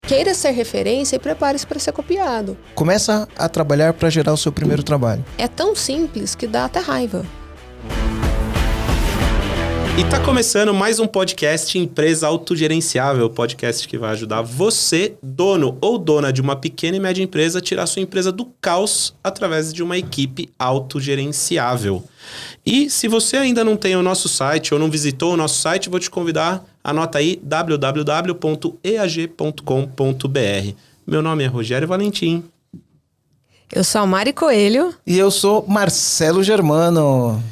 queira ser referência e prepare-se para ser copiado. Começa a trabalhar para gerar o seu primeiro trabalho. É tão simples que dá até raiva. E tá começando mais um podcast Empresa Autogerenciável, podcast que vai ajudar você, dono ou dona de uma pequena e média empresa, a tirar sua empresa do caos através de uma equipe autogerenciável. E se você ainda não tem o nosso site ou não visitou o nosso site, vou te convidar, anota aí www.eag.com.br. Meu nome é Rogério Valentim. Eu sou a Mari Coelho. E eu sou Marcelo Germano.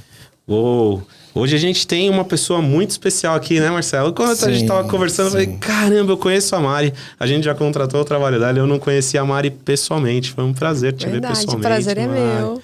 Uou! Hoje a gente tem uma pessoa muito especial aqui, né, Marcelo? Quando a gente tava conversando, eu falei, caramba, eu conheço a Mari. A gente já contratou o trabalho dela, eu não conhecia a Mari pessoalmente. Foi um prazer te ver pessoalmente. O prazer é meu.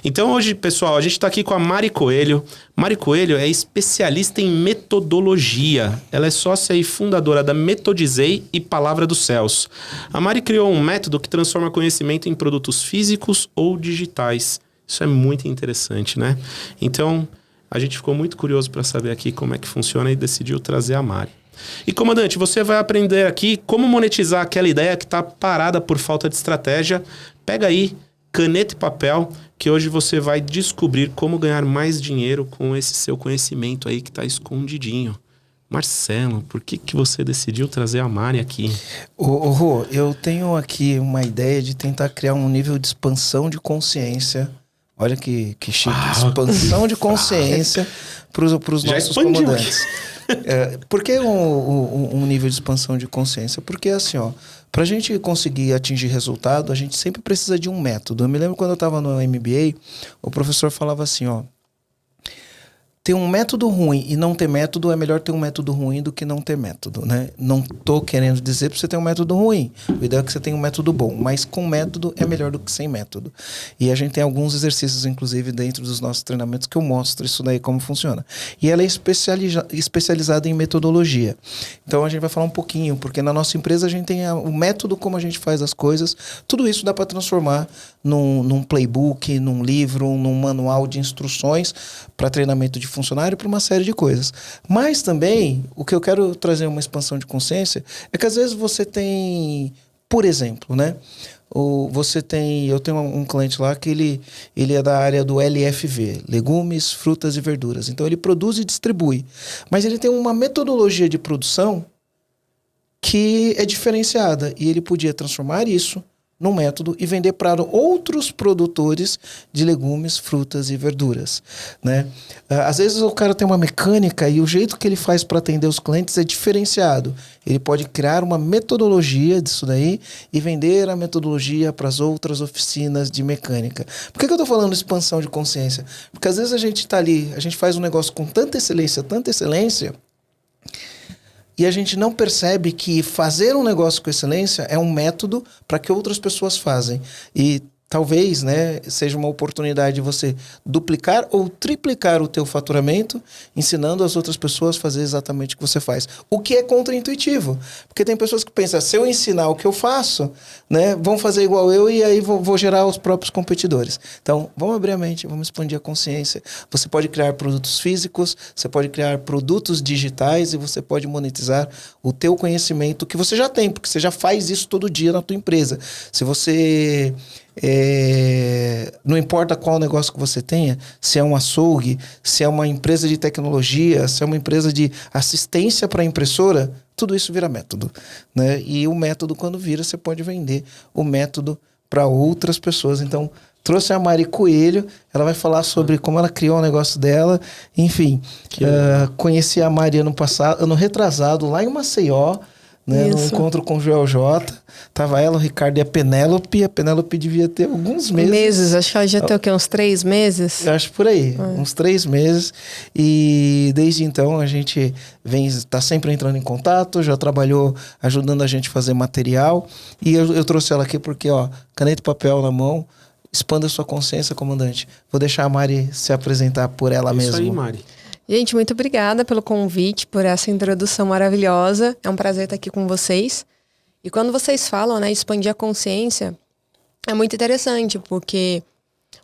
Então hoje, pessoal, a gente tá aqui com a Mari Coelho. Mari Coelho é especialista em metodologia. Ela é sócia e fundadora da Metodizei e Palavra dos Céus. A Mari criou um método que transforma conhecimento em produtos físicos ou digitais. Isso é muito interessante, né? Então, a gente ficou muito curioso para saber aqui como é que funciona e decidiu trazer a Mari. E, comandante, você vai aprender aqui como monetizar aquela ideia que está parada por falta de estratégia. Pega aí caneta e papel, que hoje você vai descobrir como ganhar mais dinheiro com esse seu conhecimento aí que está escondidinho. Marcelo, por que você decidiu trazer a Mari aqui? Rô, eu tenho aqui uma ideia de tentar criar um nível de expansão de consciência. Olha que chique, expansão de consciência para os nossos comandantes. Por que um nível de expansão de consciência? Porque assim, para a gente conseguir atingir resultado, a gente sempre precisa de um método. Eu me lembro quando eu estava no MBA, o professor falava assim, ter um método ruim e não ter método é melhor ter um método ruim do que não ter método, né? Não tô querendo dizer para você ter um método ruim. O ideal é que você tenha um método bom, mas com método é melhor do que sem método. E a gente tem alguns exercícios, inclusive, dentro dos nossos treinamentos que eu mostro isso daí como funciona. E ela é especializada em metodologia. Então a gente vai falar um pouquinho, porque na nossa empresa a gente tem o método como a gente faz as coisas. Tudo isso dá para transformar num playbook, num livro, num manual de instruções para treinamento de funcionário, para uma série de coisas. Mas também, o que eu quero trazer uma expansão de consciência é que às vezes você tem, por exemplo, né? Eu tenho um cliente lá que ele é da área do LFV, legumes, frutas e verduras. Então ele produz e distribui. Mas ele tem uma metodologia de produção que é diferenciada. E ele podia transformar isso num método e vender para outros produtores de legumes, frutas e verduras, né? Às vezes o cara tem uma mecânica e o jeito que ele faz para atender os clientes é diferenciado. Ele pode criar uma metodologia disso daí e vender a metodologia para as outras oficinas de mecânica. Por que eu estou falando expansão de consciência? Porque às vezes a gente está ali, a gente faz um negócio com tanta excelência, e a gente não percebe que fazer um negócio com excelência é um método para que outras pessoas fazem. E talvez, né, seja uma oportunidade de você duplicar ou triplicar o teu faturamento, ensinando as outras pessoas a fazer exatamente o que você faz. O que é contraintuitivo. Porque tem pessoas que pensam, se eu ensinar o que eu faço, né, vão fazer igual eu e aí vou gerar os próprios competidores. Então, vamos abrir a mente, vamos expandir a consciência. Você pode criar produtos físicos, você pode criar produtos digitais e você pode monetizar o teu conhecimento que você já tem, porque você já faz isso todo dia na tua empresa. Se você... não importa qual negócio que você tenha, se é um açougue, se é uma empresa de tecnologia, se é uma empresa de assistência para impressora, tudo isso vira método, né? E o método, quando vira, você pode vender o método para outras pessoas. Então, trouxe a Mari Coelho, ela vai falar sobre como ela criou o negócio dela. Enfim, conheci a Mari ano retrasado, lá em Maceió, né, no encontro com o Joel J. Tava ela, o Ricardo e a Penélope. A Penélope devia ter alguns meses. Acho que ela já tem o quê? Uns 3 meses? Eu acho por aí, uns 3 meses. E desde então a gente tá sempre entrando em contato, já trabalhou ajudando a gente a fazer material. E eu trouxe ela aqui porque, caneta e papel na mão. Expanda a sua consciência, comandante. Vou deixar a Mari se apresentar por ela mesma. Isso aí, Mari. Gente, muito obrigada pelo convite, por essa introdução maravilhosa. É um prazer estar aqui com vocês. E quando vocês falam, né, expandir a consciência, é muito interessante, porque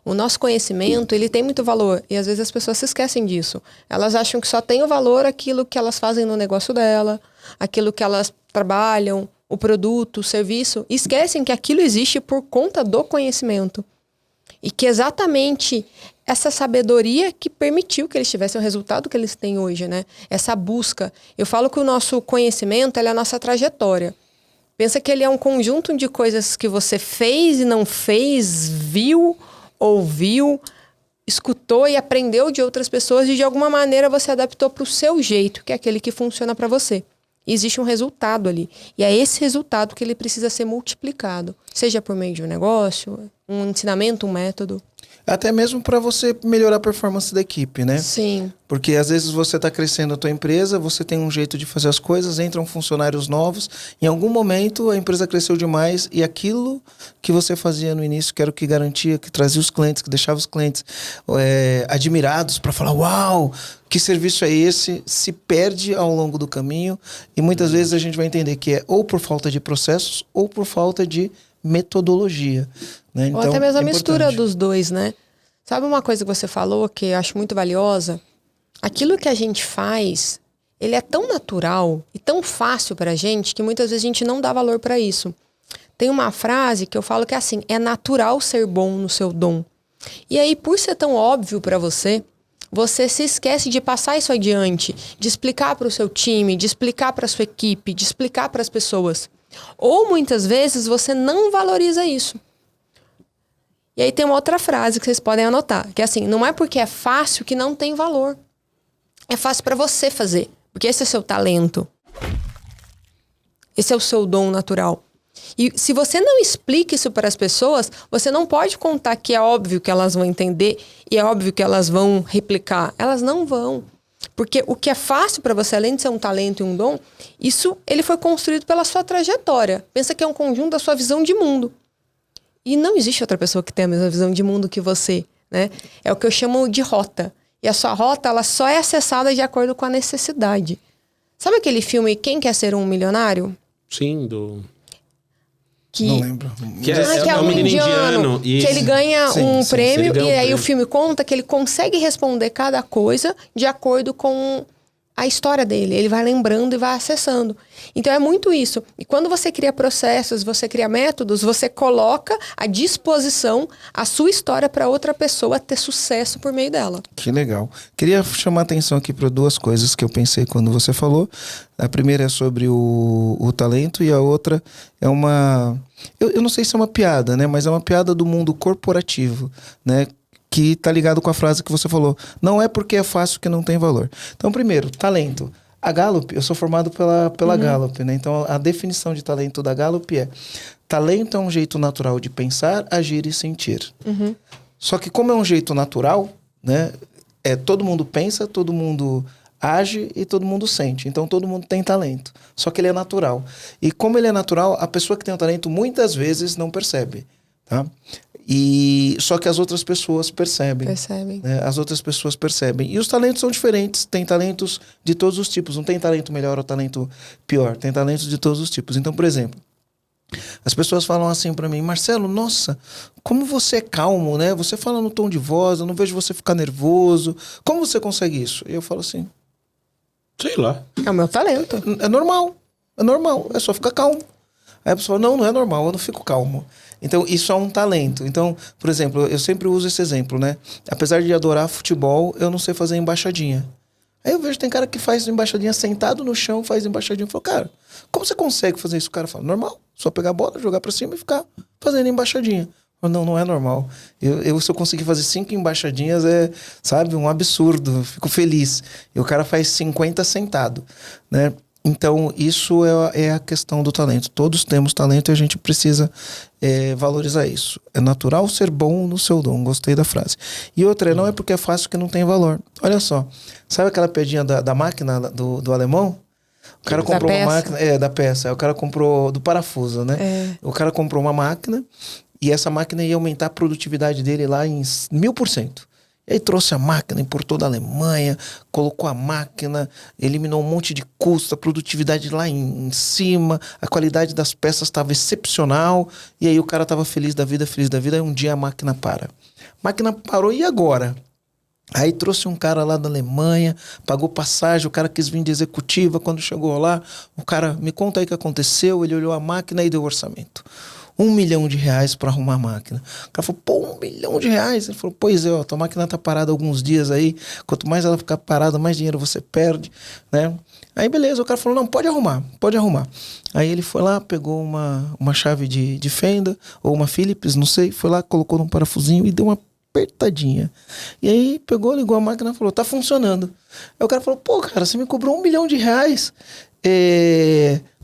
o nosso conhecimento, ele tem muito valor. E às vezes as pessoas se esquecem disso. Elas acham que só tem o valor aquilo que elas fazem no negócio dela, aquilo que elas trabalham, o produto, o serviço, e esquecem que aquilo existe por conta do conhecimento. E que exatamente essa sabedoria que permitiu que eles tivessem o resultado que eles têm hoje, né? Essa busca. Eu falo que o nosso conhecimento é a nossa trajetória. Pensa que ele é um conjunto de coisas que você fez e não fez, viu, ouviu, escutou e aprendeu de outras pessoas e de alguma maneira você adaptou para o seu jeito, que é aquele que funciona para você. E existe um resultado ali. E é esse resultado que ele precisa ser multiplicado. Seja por meio de um negócio, um ensinamento, um método. Até mesmo para você melhorar a performance da equipe, né? Sim. Porque às vezes você está crescendo a tua empresa, você tem um jeito de fazer as coisas, entram funcionários novos, em algum momento a empresa cresceu demais e aquilo que você fazia no início, que era o que garantia, que trazia os clientes, que deixava os clientes admirados para falar, uau, que serviço é esse? Se perde ao longo do caminho e muitas vezes a gente vai entender que é ou por falta de processos ou por falta de metodologia. Né? Então, ou até mesmo a mistura importante. dos dois, né? Sabe uma coisa que você falou que eu acho muito valiosa? Aquilo que a gente faz, ele é tão natural e tão fácil pra gente que muitas vezes a gente não dá valor pra isso. Tem uma frase que eu falo que é assim, é natural ser bom no seu dom. E aí, por ser tão óbvio pra você, você se esquece de passar isso adiante, de explicar para o seu time, de explicar para a sua equipe, de explicar para as pessoas. Ou muitas vezes você não valoriza isso. E aí tem uma outra frase que vocês podem anotar, que é assim, não é porque é fácil que não tem valor. É fácil para você fazer, porque esse é seu talento. Esse é o seu dom natural. E se você não explica isso para as pessoas, você não pode contar que é óbvio que elas vão entender e é óbvio que elas vão replicar. Elas não vão. Porque o que é fácil para você, além de ser um talento e um dom, isso ele foi construído pela sua trajetória. Pensa que é um conjunto da sua visão de mundo. E não existe outra pessoa que tenha a mesma visão de mundo que você, né? É o que eu chamo de rota. E a sua rota, ela só é acessada de acordo com a necessidade. Sabe aquele filme Quem Quer Ser um Milionário? Sim, do... Não lembro. Que que é um um menino indiano. Que ele ganha um prêmio ele ganha e um aí o prêmio. filme conta que ele consegue responder cada coisa de acordo com a história dele. Ele vai lembrando e vai acessando. Então é muito isso. E quando você cria processos, você cria métodos, você coloca à disposição a sua história para outra pessoa ter sucesso por meio dela. Que legal. Queria chamar a atenção aqui para duas coisas que eu pensei quando você falou. A primeira é sobre o talento e a outra é uma... Eu não sei se é uma piada, né? Mas é uma piada do mundo corporativo, né? Que tá ligado com a frase que você falou. Não é porque é fácil que não tem valor. Então, primeiro, talento. A Gallup, eu sou formado pela Gallup, né? Então, a definição de talento da Gallup é: talento é um jeito natural de pensar, agir e sentir. Só que como é um jeito natural, né? Todo mundo pensa, todo mundo age e todo mundo sente. Então, todo mundo tem talento. Só que ele é natural. E como ele é natural, a pessoa que tem o talento muitas vezes não percebe, tá? Só que as outras pessoas percebem. Né? As outras pessoas percebem. E os talentos são diferentes. Tem talentos de todos os tipos. Não tem talento melhor ou talento pior. Tem talentos de todos os tipos. Então, por exemplo, as pessoas falam assim pra mim: Marcelo, nossa, como você é calmo, né? Você fala no tom de voz, eu não vejo você ficar nervoso. Como você consegue isso? E eu falo assim: sei lá. É o meu talento. É normal. É normal. É só ficar calmo. Aí a pessoa fala: não é normal, eu não fico calmo. Então, isso é um talento. Então, por exemplo, eu sempre uso esse exemplo, né? Apesar de adorar futebol, eu não sei fazer embaixadinha. Aí eu vejo, tem cara que faz embaixadinha sentado no chão, faz embaixadinha. Eu falo: cara, como você consegue fazer isso? O cara fala: normal, só pegar a bola, jogar pra cima e ficar fazendo embaixadinha. Eu falo: não, não é normal. Se eu conseguir fazer 5 embaixadinhas, sabe, um absurdo. Eu fico feliz. E o cara faz 50 sentado, né? Então, isso é a questão do talento. Todos temos talento e a gente precisa valorizar isso. É natural ser bom no seu dom. Gostei da frase. E outra, não é porque é fácil que não tem valor. Olha só, sabe aquela piadinha da máquina do alemão? O cara comprou uma máquina... da peça. O cara comprou do parafuso, né? O cara comprou uma máquina e essa máquina ia aumentar a produtividade dele lá em 1000%. E aí trouxe a máquina, importou da Alemanha, colocou a máquina, eliminou um monte de custo, a produtividade lá em cima, a qualidade das peças estava excepcional, e aí o cara estava feliz da vida, aí um dia a máquina para. A máquina parou, e agora? Aí trouxe um cara lá da Alemanha, pagou passagem, o cara quis vir de executiva. Quando chegou lá, o cara, me conta aí o que aconteceu. Ele olhou a máquina e deu orçamento. R$1 milhão para arrumar a máquina. O cara falou, pô, R$1 milhão? Ele falou, pois é, ó, tua máquina tá parada alguns dias aí. Quanto mais ela ficar parada, mais dinheiro você perde, né? Aí beleza, o cara falou, não, pode arrumar. Aí ele foi lá, pegou uma chave de fenda, ou uma Phillips, não sei, foi lá, colocou num parafusinho e deu uma apertadinha. E aí pegou, ligou a máquina e falou, tá funcionando. Aí o cara falou, pô, cara, você me cobrou R$1 milhão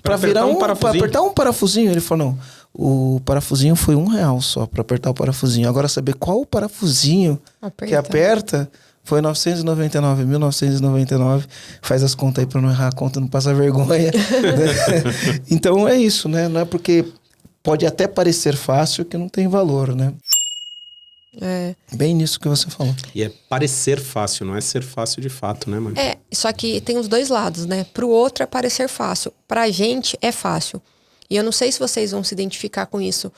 pra virar pra apertar um parafusinho. Ele falou, não, o parafusinho foi R$1 só pra apertar o parafusinho. Agora saber qual o parafusinho que aperta foi 1999. Faz as contas aí pra não errar a conta, não passar vergonha. Então é isso, né? Não é porque pode até parecer fácil que não tem valor, né? É. Bem nisso que você falou. E é parecer fácil, não é ser fácil de fato, né, mano? É, só que tem os dois lados, né? Pro outro é parecer fácil. Pra gente é fácil. E eu não sei se vocês vão se identificar com isso.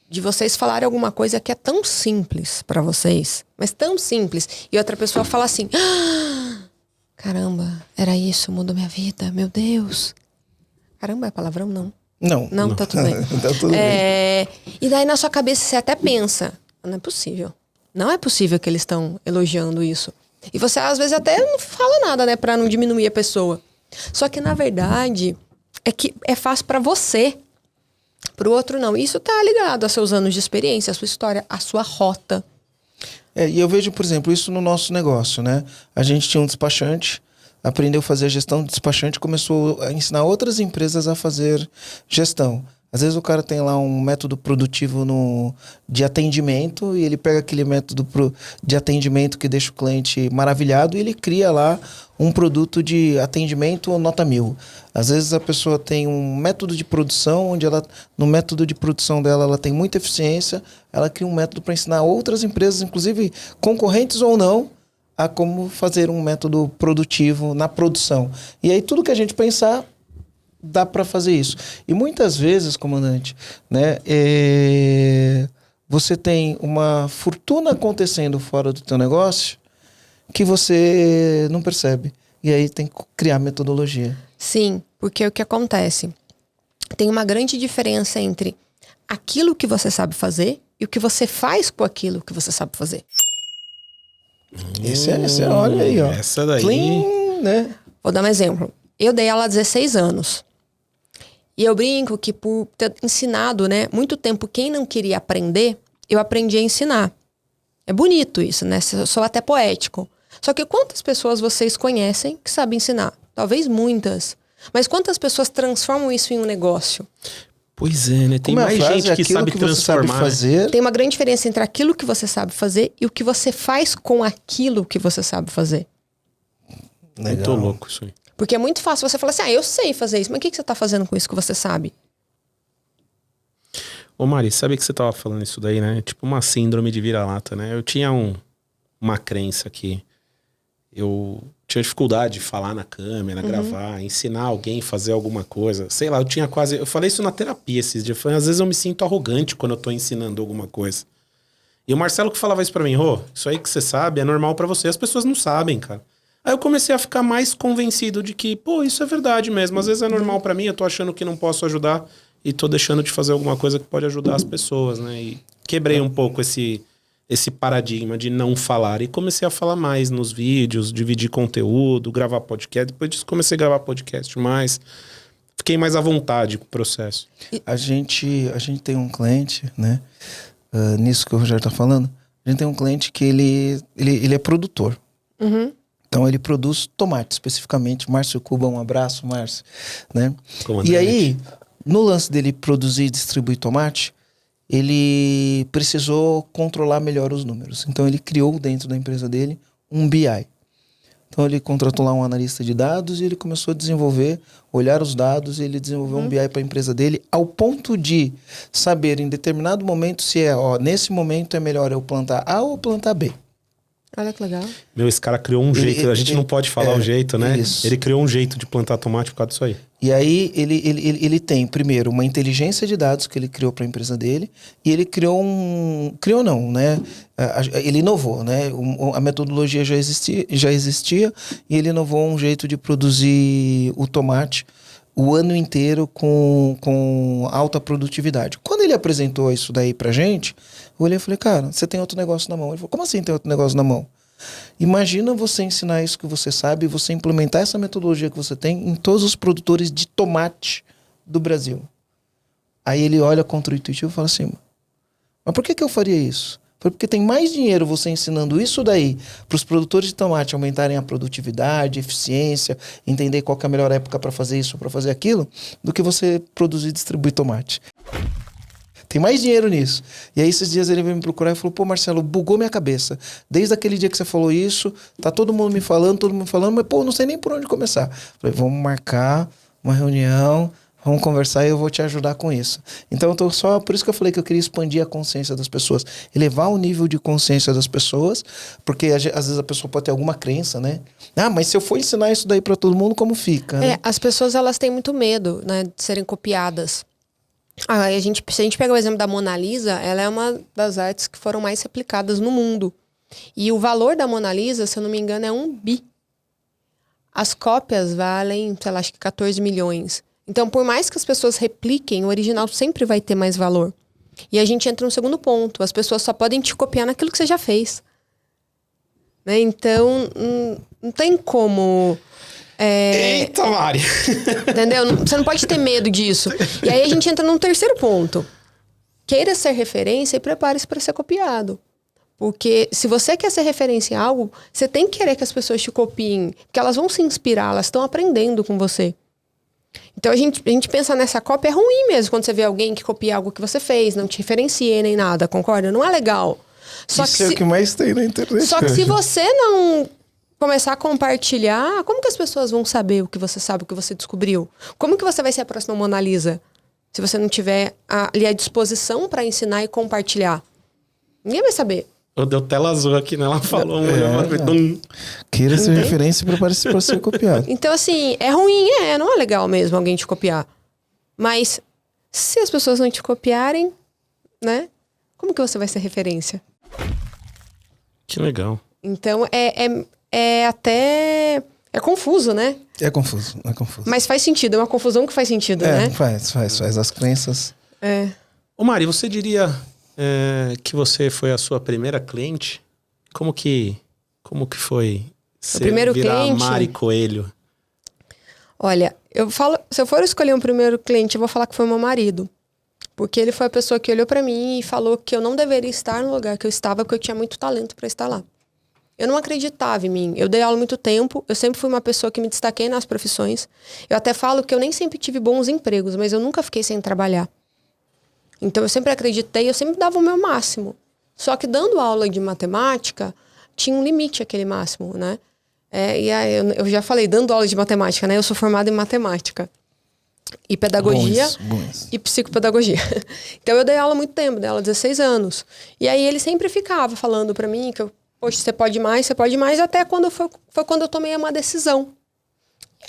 De vocês falarem alguma coisa que é tão simples pra vocês. Mas tão simples. E outra pessoa fala assim... Ah, caramba, era isso, mudou minha vida. Meu Deus. Caramba, é palavrão? Não. Não. Tá tudo bem. Tá tudo bem. E daí na sua cabeça você até pensa... Não é possível. Não é possível que eles estão elogiando isso. E você, às vezes, até não fala nada, né? Pra não diminuir a pessoa. Só que, na verdade, é que é fácil pra você. Pro outro, não. Isso tá ligado aos seus anos de experiência, a sua história, a sua rota. E eu vejo, por exemplo, isso no nosso negócio, né? A gente tinha um despachante, aprendeu a fazer a gestão do despachante, começou a ensinar outras empresas a fazer gestão. Às vezes o cara tem lá um método produtivo de atendimento e ele pega aquele método de atendimento que deixa o cliente maravilhado e ele cria lá um produto de atendimento nota 1000. Às vezes a pessoa tem um método de produção onde no método de produção dela ela tem muita eficiência, ela cria um método para ensinar outras empresas, inclusive concorrentes ou não, a como fazer um método produtivo na produção. E aí tudo que a gente pensar dá para fazer isso. E muitas vezes, comandante, né, você tem uma fortuna acontecendo fora do teu negócio que você não percebe. E aí tem que criar metodologia. Sim, porque o que acontece? Tem uma grande diferença entre aquilo que você sabe fazer e o que você faz com aquilo que você sabe fazer. Esse olha aí, ó. Essa daí... Clean, né? Vou dar um exemplo. Eu dei aula há 16 anos. E eu brinco que por ter ensinado, né, muito tempo quem não queria aprender, eu aprendi a ensinar. É bonito isso, né? Sou até poético. Só que quantas pessoas vocês conhecem que sabem ensinar? Talvez muitas. Mas quantas pessoas transformam isso em um negócio? Pois é, né? Tem mais gente que sabe transformar. Fazer. Tem uma grande diferença entre aquilo que você sabe fazer e o que você faz com aquilo que você sabe fazer. Legal. Muito louco isso aí. Porque é muito fácil você falar assim, eu sei fazer isso, mas o que você tá fazendo com isso que você sabe? Ô Mari, sabe que você tava falando isso daí, né? Tipo uma síndrome de vira-lata, né? Eu tinha uma crença que eu tinha dificuldade de falar na câmera, gravar, ensinar alguém a fazer alguma coisa. Sei lá, eu falei isso na terapia esses dias. Às vezes eu me sinto arrogante quando eu tô ensinando alguma coisa. E o Marcelo que falava isso pra mim, isso aí que você sabe é normal pra você. As pessoas não sabem, cara. Aí eu comecei a ficar mais convencido de que, isso é verdade mesmo. Às vezes é normal pra mim, eu tô achando que não posso ajudar e tô deixando de fazer alguma coisa que pode ajudar as pessoas, né? E quebrei um pouco esse paradigma de não falar. E comecei a falar mais nos vídeos, dividir conteúdo, gravar podcast. Depois disso comecei a gravar podcast mais. Fiquei mais à vontade com o processo. A gente tem um cliente, né? Nisso que o Rogério tá falando. A gente tem um cliente que ele é produtor. Uhum. Então ele produz tomate especificamente. Márcio Cuba, um abraço, Márcio. Né? Comandante. E aí, no lance dele produzir e distribuir tomate, ele precisou controlar melhor os números. Então ele criou dentro da empresa dele um BI. Então ele contratou lá um analista de dados e ele começou a desenvolver, olhar os dados, e ele desenvolveu um BI para a empresa dele, ao ponto de saber em determinado momento se nesse momento é melhor eu plantar A ou plantar B. Olha que legal. Esse cara criou um jeito, a gente não pode falar o jeito, né? Isso. Ele criou um jeito de plantar tomate por causa disso aí. E aí ele tem, primeiro, uma inteligência de dados que ele criou para a empresa dele, e ele criou ele inovou, né? A metodologia já existia, e ele inovou um jeito de produzir o tomate o ano inteiro com alta produtividade. Quando ele apresentou isso daí pra gente, eu olhei e falei, cara, você tem outro negócio na mão. Ele falou, como assim tem outro negócio na mão? Imagina você ensinar isso que você sabe, você implementar essa metodologia que você tem em todos os produtores de tomate do Brasil. Aí ele olha contra o intuitivo e fala assim, mas por que eu faria isso? Porque tem mais dinheiro você ensinando isso daí para os produtores de tomate aumentarem a produtividade, eficiência, entender qual que é a melhor época para fazer isso, para fazer aquilo, do que você produzir e distribuir tomate. Tem mais dinheiro nisso. E aí esses dias ele veio me procurar e falou, pô, Marcelo, bugou minha cabeça. Desde aquele dia que você falou isso, tá todo mundo me falando, mas pô, não sei nem por onde começar. Falei, vamos marcar uma reunião, vamos conversar e eu vou te ajudar com isso. Então eu tô só, por isso que eu falei que eu queria expandir a consciência das pessoas, elevar o nível de consciência das pessoas, porque às vezes a pessoa pode ter alguma crença, né? Ah, mas se eu for ensinar isso daí para todo mundo, como fica? Né? As pessoas elas têm muito medo, né, de serem copiadas. Se a gente pega o exemplo da Mona Lisa, ela é uma das artes que foram mais replicadas no mundo. E o valor da Mona Lisa, se eu não me engano, é 1 bi. As cópias valem, sei lá, acho que 14 milhões. Então, por mais que as pessoas repliquem, o original sempre vai ter mais valor. E a gente entra no segundo ponto. As pessoas só podem te copiar naquilo que você já fez. Né? Então, não tem como... Eita, Mari! Entendeu? Você não pode ter medo disso. E aí a gente entra num terceiro ponto. Queira ser referência e prepare-se para ser copiado. Porque se você quer ser referência em algo, você tem que querer que as pessoas te copiem. Porque elas vão se inspirar, elas estão aprendendo com você. Então a gente pensa nessa cópia, é ruim mesmo quando você vê alguém que copia algo que você fez, não te referencia nem nada, concorda? Não é legal. Isso é o que mais tem na internet. Só que se você não começar a compartilhar, como que as pessoas vão saber o que você sabe, o que você descobriu? Como que você vai ser a próxima Mona Lisa? Se você não tiver ali a disposição para ensinar e compartilhar. Ninguém vai saber. Deu tela azul aqui, né? Ela falou. Queira ser referência para ser copiado. Então, assim, é ruim, não é legal mesmo alguém te copiar. Mas se as pessoas não te copiarem, né? Como que você vai ser referência? Que legal. Então, até... É confuso, né? É confuso. Mas faz sentido, é uma confusão que faz sentido, né? Faz. As crenças... Ô Mari, você diria que você foi a sua primeira cliente? Como que foi você virar cliente? Mari Coelho? Olha, se eu for escolher um primeiro cliente, eu vou falar que foi meu marido. Porque ele foi a pessoa que olhou pra mim e falou que eu não deveria estar no lugar que eu estava, porque eu tinha muito talento pra estar lá. Eu não acreditava em mim. Eu dei aula há muito tempo. Eu sempre fui uma pessoa que me destaquei nas profissões. Eu até falo que eu nem sempre tive bons empregos, mas eu nunca fiquei sem trabalhar. Então eu sempre acreditei, eu sempre dava o meu máximo. Só que dando aula de matemática, tinha um limite aquele máximo, né? E aí, eu já falei, dando aula de matemática, né? Eu sou formada em matemática. E pedagogia e psicopedagogia. Então eu dei aula há muito tempo, dei aula há 16 anos. E aí ele sempre ficava falando pra mim que poxa, você pode mais, até quando foi quando eu tomei uma decisão.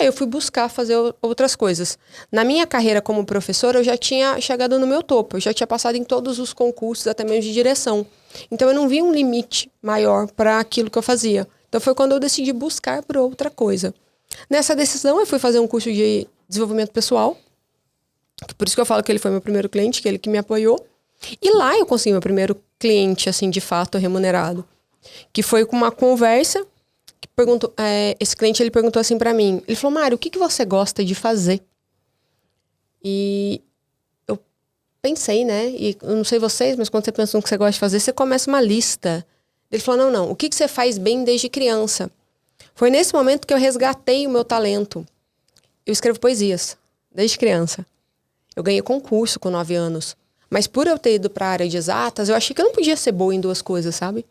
E aí eu fui buscar fazer outras coisas. Na minha carreira como professora, eu já tinha chegado no meu topo. Eu já tinha passado em todos os concursos, até mesmo de direção. Então eu não vi um limite maior para aquilo que eu fazia. Então foi quando eu decidi buscar por outra coisa. Nessa decisão, eu fui fazer um curso de desenvolvimento pessoal. Por isso que eu falo que ele foi meu primeiro cliente, que ele que me apoiou. E lá eu consegui meu primeiro cliente, assim, de fato, remunerado. Que foi com uma conversa, que perguntou, esse cliente ele perguntou assim pra mim, ele falou, Mário, o que você gosta de fazer? E eu pensei, né, e eu não sei vocês, mas quando você pensa no que você gosta de fazer, você começa uma lista. Ele falou, não, o que você faz bem desde criança? Foi nesse momento que eu resgatei o meu talento. Eu escrevo poesias, desde criança. Eu ganhei concurso com 9 anos. Mas por eu ter ido pra área de exatas, eu achei que eu não podia ser boa em 2 coisas, sabe?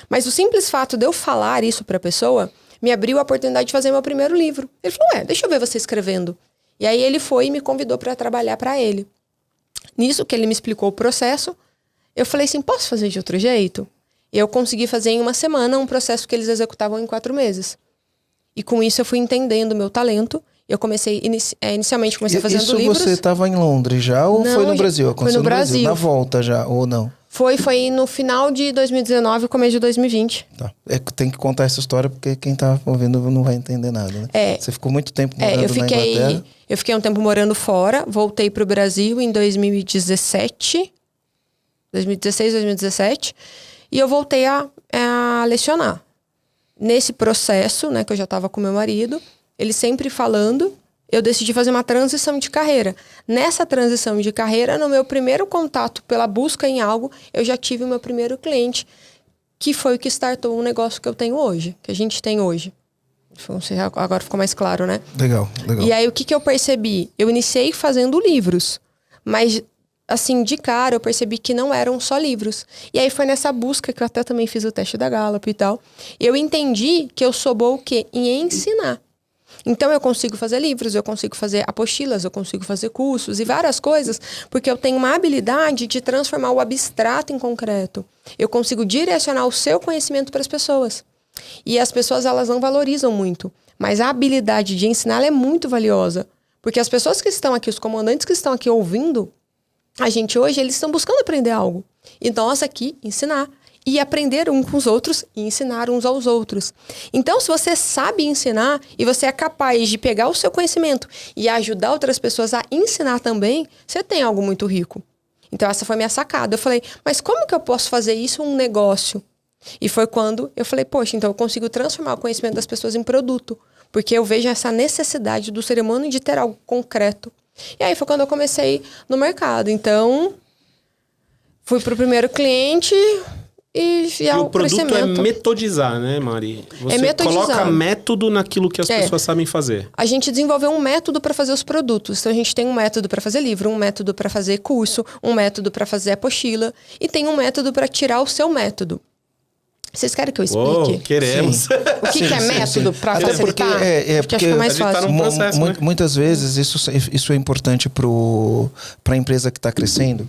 Mas o simples fato de eu falar isso pra pessoa me abriu a oportunidade de fazer meu primeiro livro. Ele falou, deixa eu ver você escrevendo. E aí ele foi e me convidou pra trabalhar pra ele. Nisso que ele me explicou o processo, eu falei assim, posso fazer de outro jeito? Eu consegui fazer em 1 semana um processo que eles executavam em 4 meses. E com isso eu fui entendendo o meu talento. Eu comecei, inicialmente comecei fazendo livros. Isso você estava em Londres já ou não, foi no Brasil? Foi no Brasil. Na volta já, ou não? Foi no final de 2019 e começo de 2020. Tá. Tem que contar essa história porque quem tá ouvindo não vai entender nada, né? Você ficou muito tempo morando na Inglaterra. Eu fiquei um tempo morando fora, voltei pro Brasil em 2016, 2017, e eu voltei a lecionar. Nesse processo, né, que eu já estava com meu marido, ele sempre falando, eu decidi fazer uma transição de carreira. Nessa transição de carreira, no meu primeiro contato pela busca em algo, eu já tive o meu primeiro cliente, que foi o que startou um negócio que eu tenho hoje, que a gente tem hoje. Agora ficou mais claro, né? Legal. E aí, o que eu percebi? Eu iniciei fazendo livros, mas, assim, de cara, eu percebi que não eram só livros. E aí, foi nessa busca que eu até também fiz o teste da Gallup e tal. Eu entendi que eu sou boa o quê? Em ensinar. Então, eu consigo fazer livros, eu consigo fazer apostilas, eu consigo fazer cursos e várias coisas, porque eu tenho uma habilidade de transformar o abstrato em concreto. Eu consigo direcionar o seu conhecimento para as pessoas. E as pessoas, elas não valorizam muito. Mas a habilidade de ensinar, ela é muito valiosa. Porque as pessoas que estão aqui, os comandantes que estão aqui ouvindo, a gente hoje, eles estão buscando aprender algo. E nós aqui, ensinar. E aprender uns com os outros e ensinar uns aos outros. Então, se você sabe ensinar e você é capaz de pegar o seu conhecimento e ajudar outras pessoas a ensinar também, você tem algo muito rico. Então, essa foi a minha sacada. Eu falei, mas como que eu posso fazer isso um negócio? E foi quando eu falei, poxa, então eu consigo transformar o conhecimento das pessoas em produto. Porque eu vejo essa necessidade do ser humano de ter algo concreto. E aí foi quando eu comecei no mercado. Então, fui pro primeiro cliente... E o produto é metodizar, né, Mari? Você coloca método naquilo que as pessoas sabem fazer. A gente desenvolveu um método para fazer os produtos. Então, a gente tem um método para fazer livro, um método para fazer curso, um método para fazer apostila e tem um método para tirar o seu método. Vocês querem que eu explique? Uou, queremos. O que é método para facilitar? Porque acho que é mais fácil. Né? Muitas vezes isso é importante para a empresa que está crescendo.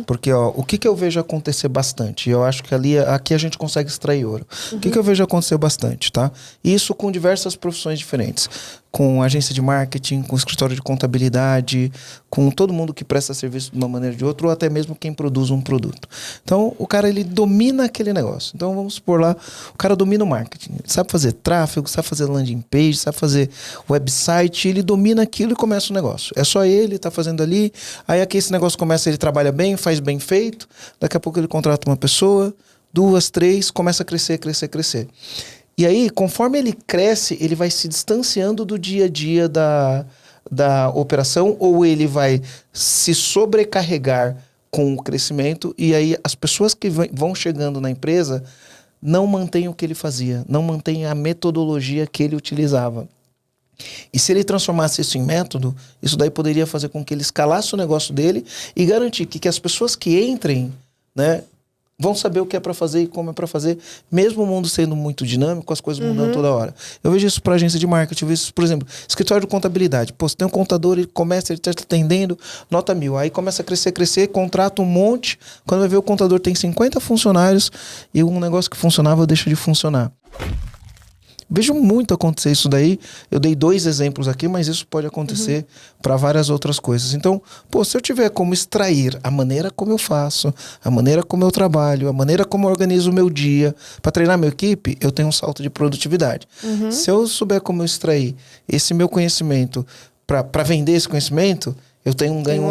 Porque o que eu vejo acontecer bastante? Eu acho que aqui a gente consegue extrair ouro. O que eu vejo acontecer bastante, tá? Isso com diversas profissões diferentes. Com agência de marketing, com escritório de contabilidade, com todo mundo que presta serviço de uma maneira ou de outra, ou até mesmo quem produz um produto. Então, o cara, ele domina aquele negócio. Então, vamos supor lá, o cara domina o marketing. Ele sabe fazer tráfego, sabe fazer landing page, sabe fazer website, ele domina aquilo e começa o negócio. É só ele, tá fazendo ali. Aí aqui esse negócio começa, ele trabalha bem, faz bem feito. Daqui a pouco ele contrata uma pessoa, 2, 3, começa a crescer. E aí, conforme ele cresce, ele vai se distanciando do dia a dia da operação, ou ele vai se sobrecarregar com o crescimento, e aí as pessoas que vão chegando na empresa não mantêm o que ele fazia, não mantêm a metodologia que ele utilizava. E se ele transformasse isso em método, isso daí poderia fazer com que ele escalasse o negócio dele e garantir que as pessoas que entrem, né, vão saber o que é para fazer e como é para fazer, mesmo o mundo sendo muito dinâmico, as coisas mudando toda hora. Eu vejo isso para agência de marketing, eu vejo isso, por exemplo, escritório de contabilidade. Pô, você tem um contador, ele está atendendo, nota 1000, aí começa a crescer, contrata um monte, quando vai ver o contador tem 50 funcionários e um negócio que funcionava deixa de funcionar. Vejo muito acontecer isso daí. Eu dei 2 exemplos aqui, mas isso pode acontecer para várias outras coisas. Então, se eu tiver como extrair a maneira como eu faço, a maneira como eu trabalho, a maneira como eu organizo o meu dia para treinar minha equipe, eu tenho um salto de produtividade. Se eu souber como eu extrair esse meu conhecimento para vender esse conhecimento, eu tenho um ganho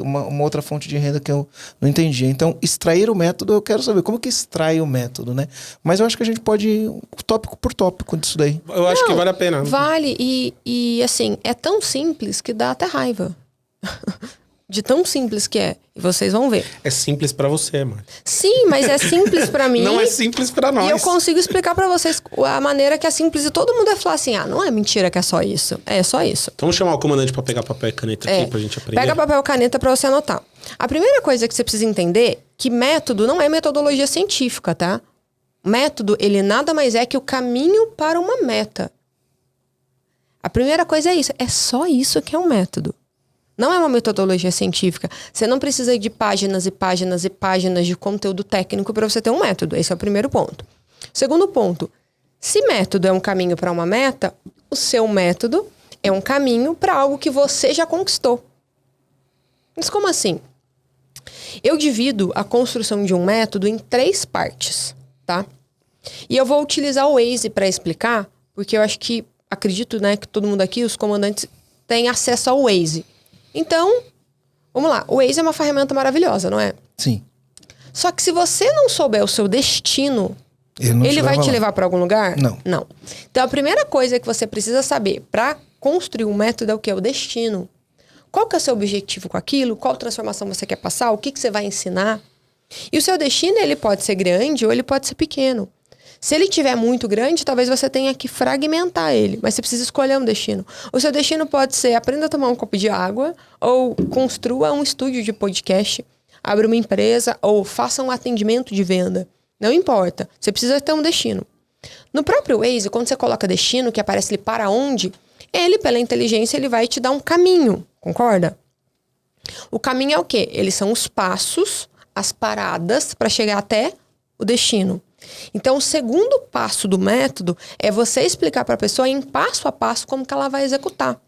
uma outra fonte de renda que eu não entendi. Então, extrair o método, eu quero saber como que extrai o método, né? Mas eu acho que a gente pode ir tópico por tópico disso daí. Eu acho que vale a pena. Vale, e assim, é tão simples que dá até raiva. De tão simples que é. E vocês vão ver. É simples pra você, mano. Sim, mas é simples pra mim. Não é simples pra nós. E eu consigo explicar pra vocês a maneira que é simples. E todo mundo vai falar assim, não é mentira que é só isso. É só isso. Então vamos chamar o comandante pra pegar papel e caneta aqui pra gente aprender. Pega papel e caneta pra você anotar. A primeira coisa que você precisa entender que método não é metodologia científica, tá? Método, ele nada mais é que o caminho para uma meta. A primeira coisa é isso. É só isso que é um método. Não é uma metodologia científica. Você não precisa de páginas e páginas e páginas de conteúdo técnico para você ter um método. Esse é o primeiro ponto. Segundo ponto, se método é um caminho para uma meta, o seu método é um caminho para algo que você já conquistou. Mas como assim? Eu divido a construção de um método em 3 partes, tá? E eu vou utilizar o Waze para explicar, porque eu acho que, acredito, né, que todo mundo aqui, os comandantes, têm acesso ao Waze. Então, vamos lá. O Waze é uma ferramenta maravilhosa, não é? Sim. Só que se você não souber o seu destino, ele vai te levar para algum lugar? Não. Não. Então, a primeira coisa que você precisa saber para construir um método é o que? O destino. Qual que é o seu objetivo com aquilo? Qual transformação você quer passar? O que você vai ensinar? E o seu destino, ele pode ser grande ou ele pode ser pequeno. Se ele tiver muito grande, talvez você tenha que fragmentar ele. Mas você precisa escolher um destino. O seu destino pode ser aprenda a tomar um copo de água, ou construa um estúdio de podcast, abra uma empresa, ou faça um atendimento de venda. Não importa. Você precisa ter um destino. No próprio Waze, quando você coloca destino, que aparece ele para onde, ele, pela inteligência, ele vai te dar um caminho. Concorda? O caminho é o quê? Eles são os passos, as paradas para chegar até o destino. Então, o segundo passo do método é você explicar para a pessoa em passo a passo como que ela vai executar.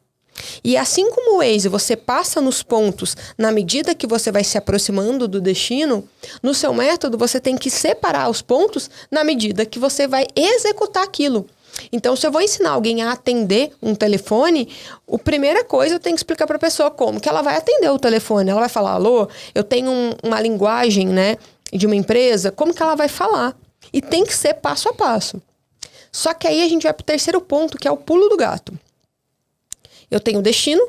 E assim como o Waze, você passa nos pontos na medida que você vai se aproximando do destino, no seu método você tem que separar os pontos na medida que você vai executar aquilo. Então, se eu vou ensinar alguém a atender um telefone, a primeira coisa eu tenho que explicar para a pessoa como que ela vai atender o telefone. Ela vai falar, alô, eu tenho uma linguagem, né, de uma empresa, como que ela vai falar? E tem que ser passo a passo. Só que aí a gente vai para o terceiro ponto, que é o pulo do gato. Eu tenho o destino,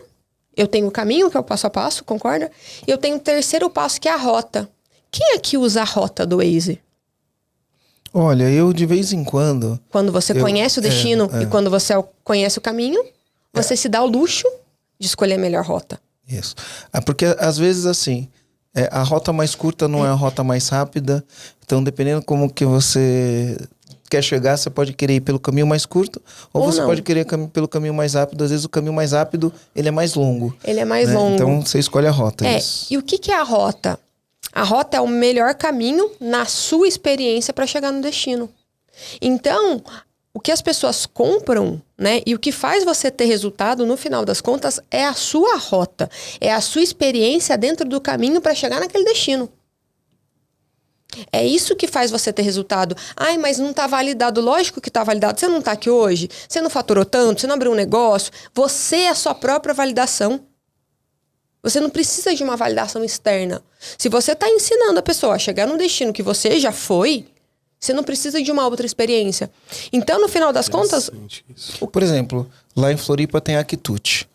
eu tenho o caminho, que é o passo a passo, concorda? E eu tenho o terceiro passo, que é a rota. Quem aqui usa a rota do Waze? Olha, eu de vez em quando... Quando você conhece o destino e quando você conhece o caminho, você se dá o luxo de escolher a melhor rota. Isso. Porque às vezes assim, a rota mais curta não é a rota mais rápida. Então, dependendo como que você quer chegar, você pode querer ir pelo caminho mais curto ou você pode querer pelo caminho mais rápido. Às vezes o caminho mais rápido, ele é mais longo. Ele é mais longo. Então, você escolhe a rota. E o que é a rota? A rota é o melhor caminho na sua experiência para chegar no destino. Então, o que as pessoas compram, né? E o que faz você ter resultado, no final das contas, é a sua rota. É a sua experiência dentro do caminho para chegar naquele destino. É isso que faz você ter resultado. Ai, mas não está validado. Lógico que está validado. Você não está aqui hoje? Você não faturou tanto? Você não abriu um negócio? Você é a sua própria validação. Você não precisa de uma validação externa. Se você está ensinando a pessoa a chegar no destino que você já foi, você não precisa de uma outra experiência. Então, no final das contas... Por exemplo, lá em Floripa tem a Quitute.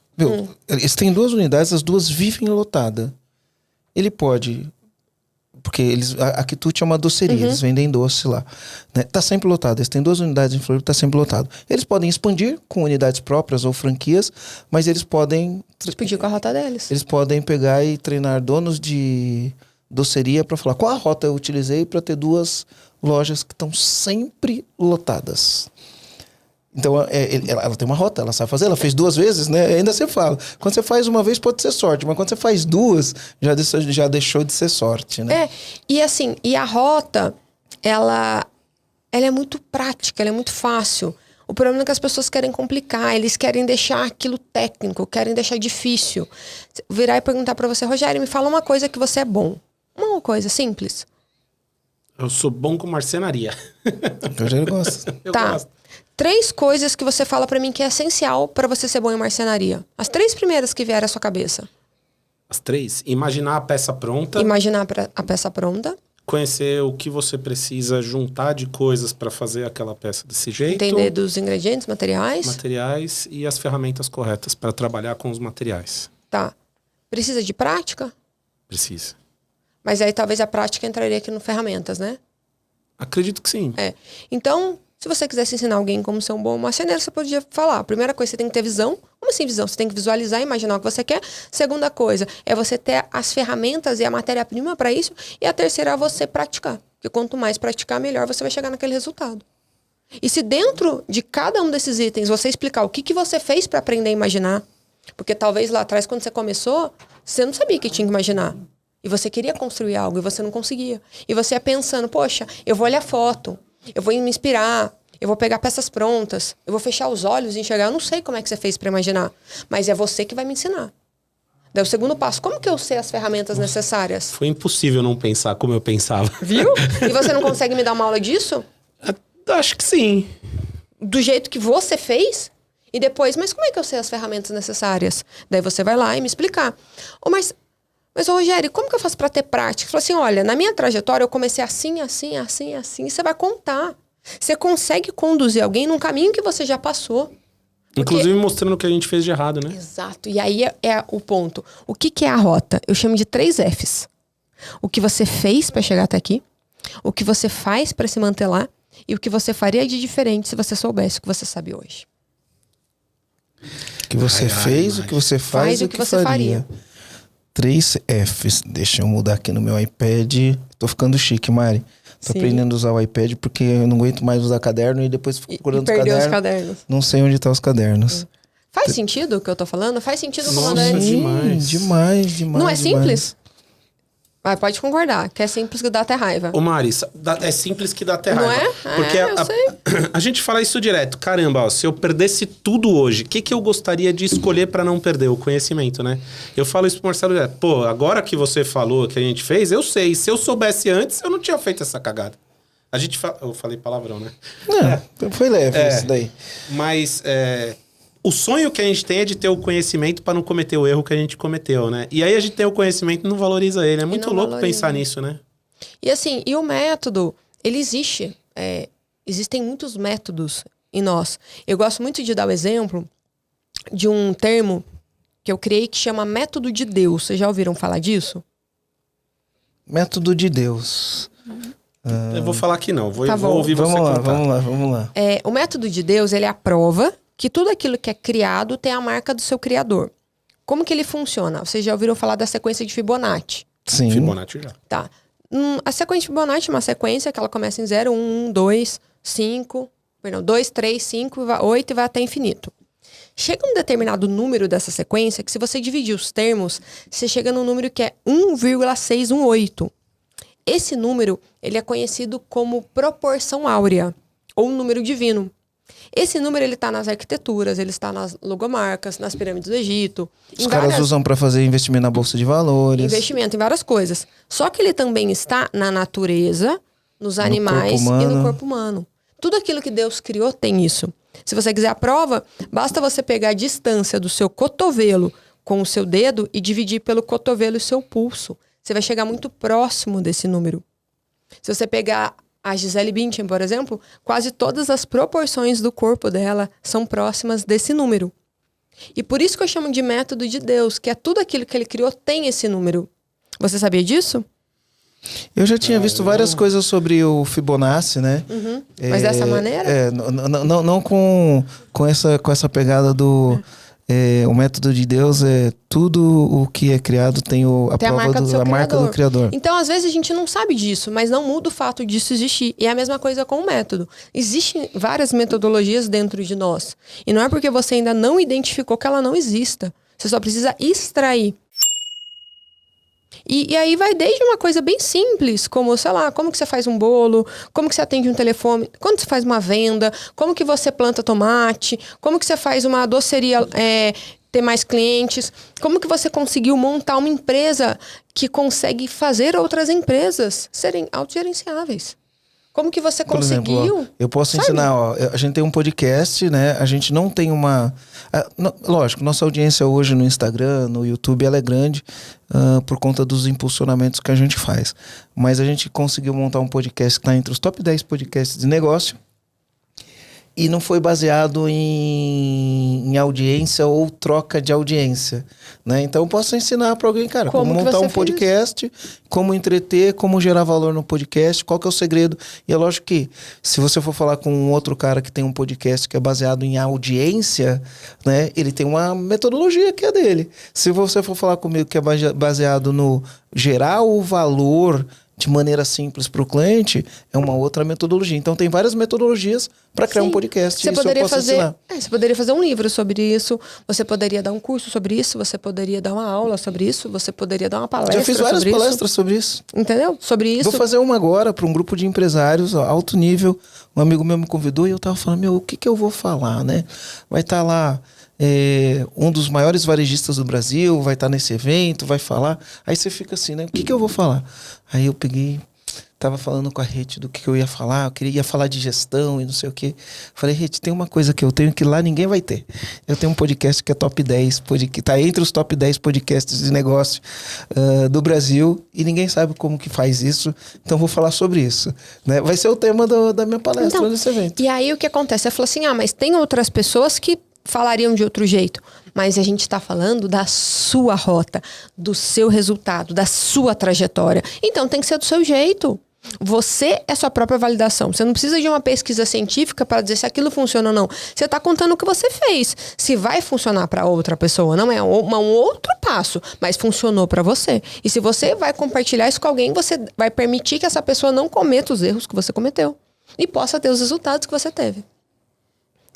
Eles têm 2 unidades, as 2 vivem lotadas. Ele pode... Porque a Quitute é uma doceria, eles vendem doce lá. Né? Tá sempre lotado. Eles têm 2 unidades em Floripa, tá sempre lotado. Eles podem expandir com unidades próprias ou franquias, mas eles podem... Expandir com a rota deles. Eles podem pegar e treinar donos de doceria para falar qual a rota eu utilizei para ter 2 lojas que estão sempre lotadas. Então, ela tem uma rota, ela sabe fazer, ela fez 2 vezes, né? Ainda você fala. Quando você faz uma vez, pode ser sorte, mas quando você faz 2, já deixou de ser sorte, né? E assim, a rota, ela é muito prática, ela é muito fácil. O problema é que as pessoas querem complicar, eles querem deixar aquilo técnico, querem deixar difícil. Virar e perguntar pra você, Rogério, me fala uma coisa que você é bom. Uma coisa simples. Eu sou bom com marcenaria. O Rogério gosta. Eu gosto. 3 coisas que você fala pra mim que é essencial pra você ser bom em marcenaria. As 3 primeiras que vierem à sua cabeça. As 3. Imaginar a peça pronta. Imaginar a peça pronta. Conhecer o que você precisa juntar de coisas para fazer aquela peça desse jeito. Entender dos ingredientes, materiais. Materiais e as ferramentas corretas para trabalhar com os materiais. Tá. Precisa de prática? Precisa. Mas aí talvez a prática entraria aqui no ferramentas, né? Acredito que sim. Então, se você quisesse ensinar alguém como ser um bom marceneiro, você podia falar. A primeira coisa, você tem que ter visão. Como assim visão? Você tem que visualizar e imaginar o que você quer. Segunda coisa, é você ter as ferramentas e a matéria-prima para isso. E a terceira é você praticar. Porque quanto mais praticar, melhor você vai chegar naquele resultado. E se dentro de cada um desses itens você explicar o que você fez para aprender a imaginar, Porque talvez lá atrás, quando você começou, você não sabia que tinha que imaginar. E você queria construir algo e você não conseguia. E você ia pensando, poxa, eu vou olhar foto, eu vou me inspirar, eu vou pegar peças prontas, eu vou fechar os olhos e enxergar. Eu não sei como é que você fez para imaginar, mas é você que vai me ensinar. Daí o segundo passo, como que eu sei as ferramentas necessárias? Foi impossível não pensar como eu pensava. Viu? E você não consegue me dar uma aula disso? Acho que sim. Do jeito que você fez? E depois, mas como é que eu sei as ferramentas necessárias? Daí você vai lá e me explicar. Mas Rogério, como que eu faço para ter prática? Você falou assim, olha, na minha trajetória eu comecei assim, assim, assim, assim. E você vai contar. Você consegue conduzir alguém num caminho que você já passou. Inclusive mostrando o que a gente fez de errado, né? Exato. E aí é o ponto. O que é a rota? Eu chamo de 3 Fs. O que você fez para chegar até aqui, o que você faz para se manter lá e o que você faria de diferente se você soubesse o que você sabe hoje. O que você fez, o que você faz e o que você faria. 3 Fs. Deixa eu mudar aqui no meu iPad. Tô ficando chique, Mari. Tô aprendendo a usar o iPad porque eu não aguento mais usar caderno e depois fico procurando os cadernos. Não sei onde estão os cadernos. Faz sentido o que eu tô falando? Faz sentido, comandante? Nossa, demais. Não é simples? Mas pode concordar, que é simples que dá até raiva. Ô Mari, é simples que dá até raiva. Não é? Porque eu sei. a gente fala isso direto. Caramba, ó, se eu perdesse tudo hoje, o que eu gostaria de escolher pra não perder? O conhecimento, né? Eu falo isso pro Marcelo direto. Pô, agora que você falou que a gente fez, eu sei. Se eu soubesse antes, eu não tinha feito essa cagada. A gente Eu falei palavrão, né? Não, foi leve isso daí. Mas o sonho que a gente tem é de ter o conhecimento para não cometer o erro que a gente cometeu, né? E aí a gente tem o conhecimento e não valoriza ele. É muito louco pensar nisso, né? E assim, o método, ele existe. Existem muitos métodos em nós. Eu gosto muito de dar o exemplo de um termo que eu criei que chama método de Deus. Vocês já ouviram falar disso? Método de Deus. Eu vou falar que não. Vou ouvir vamos você lá, contar. Vamos lá. O método de Deus, ele é a prova que tudo aquilo que é criado tem a marca do seu criador. Como que ele funciona? Vocês já ouviram falar da sequência de Fibonacci? Sim. Fibonacci já. Tá. A sequência de Fibonacci é uma sequência que ela começa em 0, 1, 2, 5... Perdão, 2, 3, 5, 8 e vai até infinito. Chega um determinado número dessa sequência que se você dividir os termos, você chega num número que é 1,618. Esse número, ele é conhecido como proporção áurea, ou número divino. Esse número, ele está nas arquiteturas, ele está nas logomarcas, nas pirâmides do Egito. Os caras usam para fazer investimento na bolsa de valores. Investimento em várias coisas. Só que ele também está na natureza, nos animais e no corpo humano. Tudo aquilo que Deus criou tem isso. Se você quiser a prova, basta você pegar a distância do seu cotovelo com o seu dedo e dividir pelo cotovelo e o seu pulso. Você vai chegar muito próximo desse número. Se você pegar a Gisele Bündchen, por exemplo, quase todas as proporções do corpo dela são próximas desse número. E por isso que eu chamo de método de Deus, que é tudo aquilo que ele criou tem esse número. Você sabia disso? Eu já tinha visto várias coisas sobre o Fibonacci, né? Uhum. Mas dessa maneira? Não com essa pegada do... o método de Deus é tudo o que é criado tem a marca do Criador. Então, às vezes, a gente não sabe disso, mas não muda o fato disso existir. E é a mesma coisa com o método. Existem várias metodologias dentro de nós. E não é porque você ainda não identificou que ela não exista. Você só precisa extrair. E aí vai desde uma coisa bem simples, como, sei lá, como que você faz um bolo, como que você atende um telefone, quando você faz uma venda, como que você planta tomate, como que você faz uma doceria ter mais clientes, como que você conseguiu montar uma empresa que consegue fazer outras empresas serem autogerenciáveis. Como que você conseguiu? Por exemplo, eu posso ensinar, a gente tem um podcast, né? A gente não tem uma... lógico, nossa audiência hoje no Instagram, no YouTube, ela é grande por conta dos impulsionamentos que a gente faz. Mas a gente conseguiu montar um podcast que está entre os top 10 podcasts de negócio e não foi baseado em audiência ou troca de audiência, né? Então eu posso ensinar para alguém, cara, como montar um podcast, como entreter, como gerar valor no podcast, qual que é o segredo. E é lógico que se você for falar com um outro cara que tem um podcast que é baseado em audiência, né? Ele tem uma metodologia que é dele. Se você for falar comigo que é baseado no gerar o valor de maneira simples para o cliente, é uma outra metodologia. Então tem várias metodologias para criar um podcast. Você poderia fazer um livro sobre isso, você poderia dar um curso sobre isso, você poderia dar uma aula sobre isso, você poderia dar uma palestra. Já fiz várias palestras sobre isso. Entendeu? Sobre isso. Vou fazer uma agora para um grupo de empresários, alto nível. Um amigo meu me convidou e eu tava falando, o que eu vou falar, né? Vai estar lá um dos maiores varejistas do Brasil, vai estar nesse evento, vai falar. Aí você fica assim, né? O que eu vou falar? Aí eu peguei, tava falando com a Rete do que eu ia falar, eu queria falar de gestão e não sei o quê. Falei, Rete, tem uma coisa que eu tenho que lá ninguém vai ter. Eu tenho um podcast que é top 10, que tá entre os top 10 podcasts de negócio do Brasil e ninguém sabe como que faz isso, então vou falar sobre isso. Né? Vai ser o tema da minha palestra nesse evento. E aí o que acontece? Eu falo assim, mas tem outras pessoas que falariam de outro jeito, mas a gente está falando da sua rota, do seu resultado, da sua trajetória. Então tem que ser do seu jeito. Você é sua própria validação. Você não precisa de uma pesquisa científica para dizer se aquilo funciona ou não. Você está contando o que você fez. Se vai funcionar para outra pessoa, não é um outro passo, mas funcionou para você. E se você vai compartilhar isso com alguém, você vai permitir que essa pessoa não cometa os erros que você cometeu e possa ter os resultados que você teve.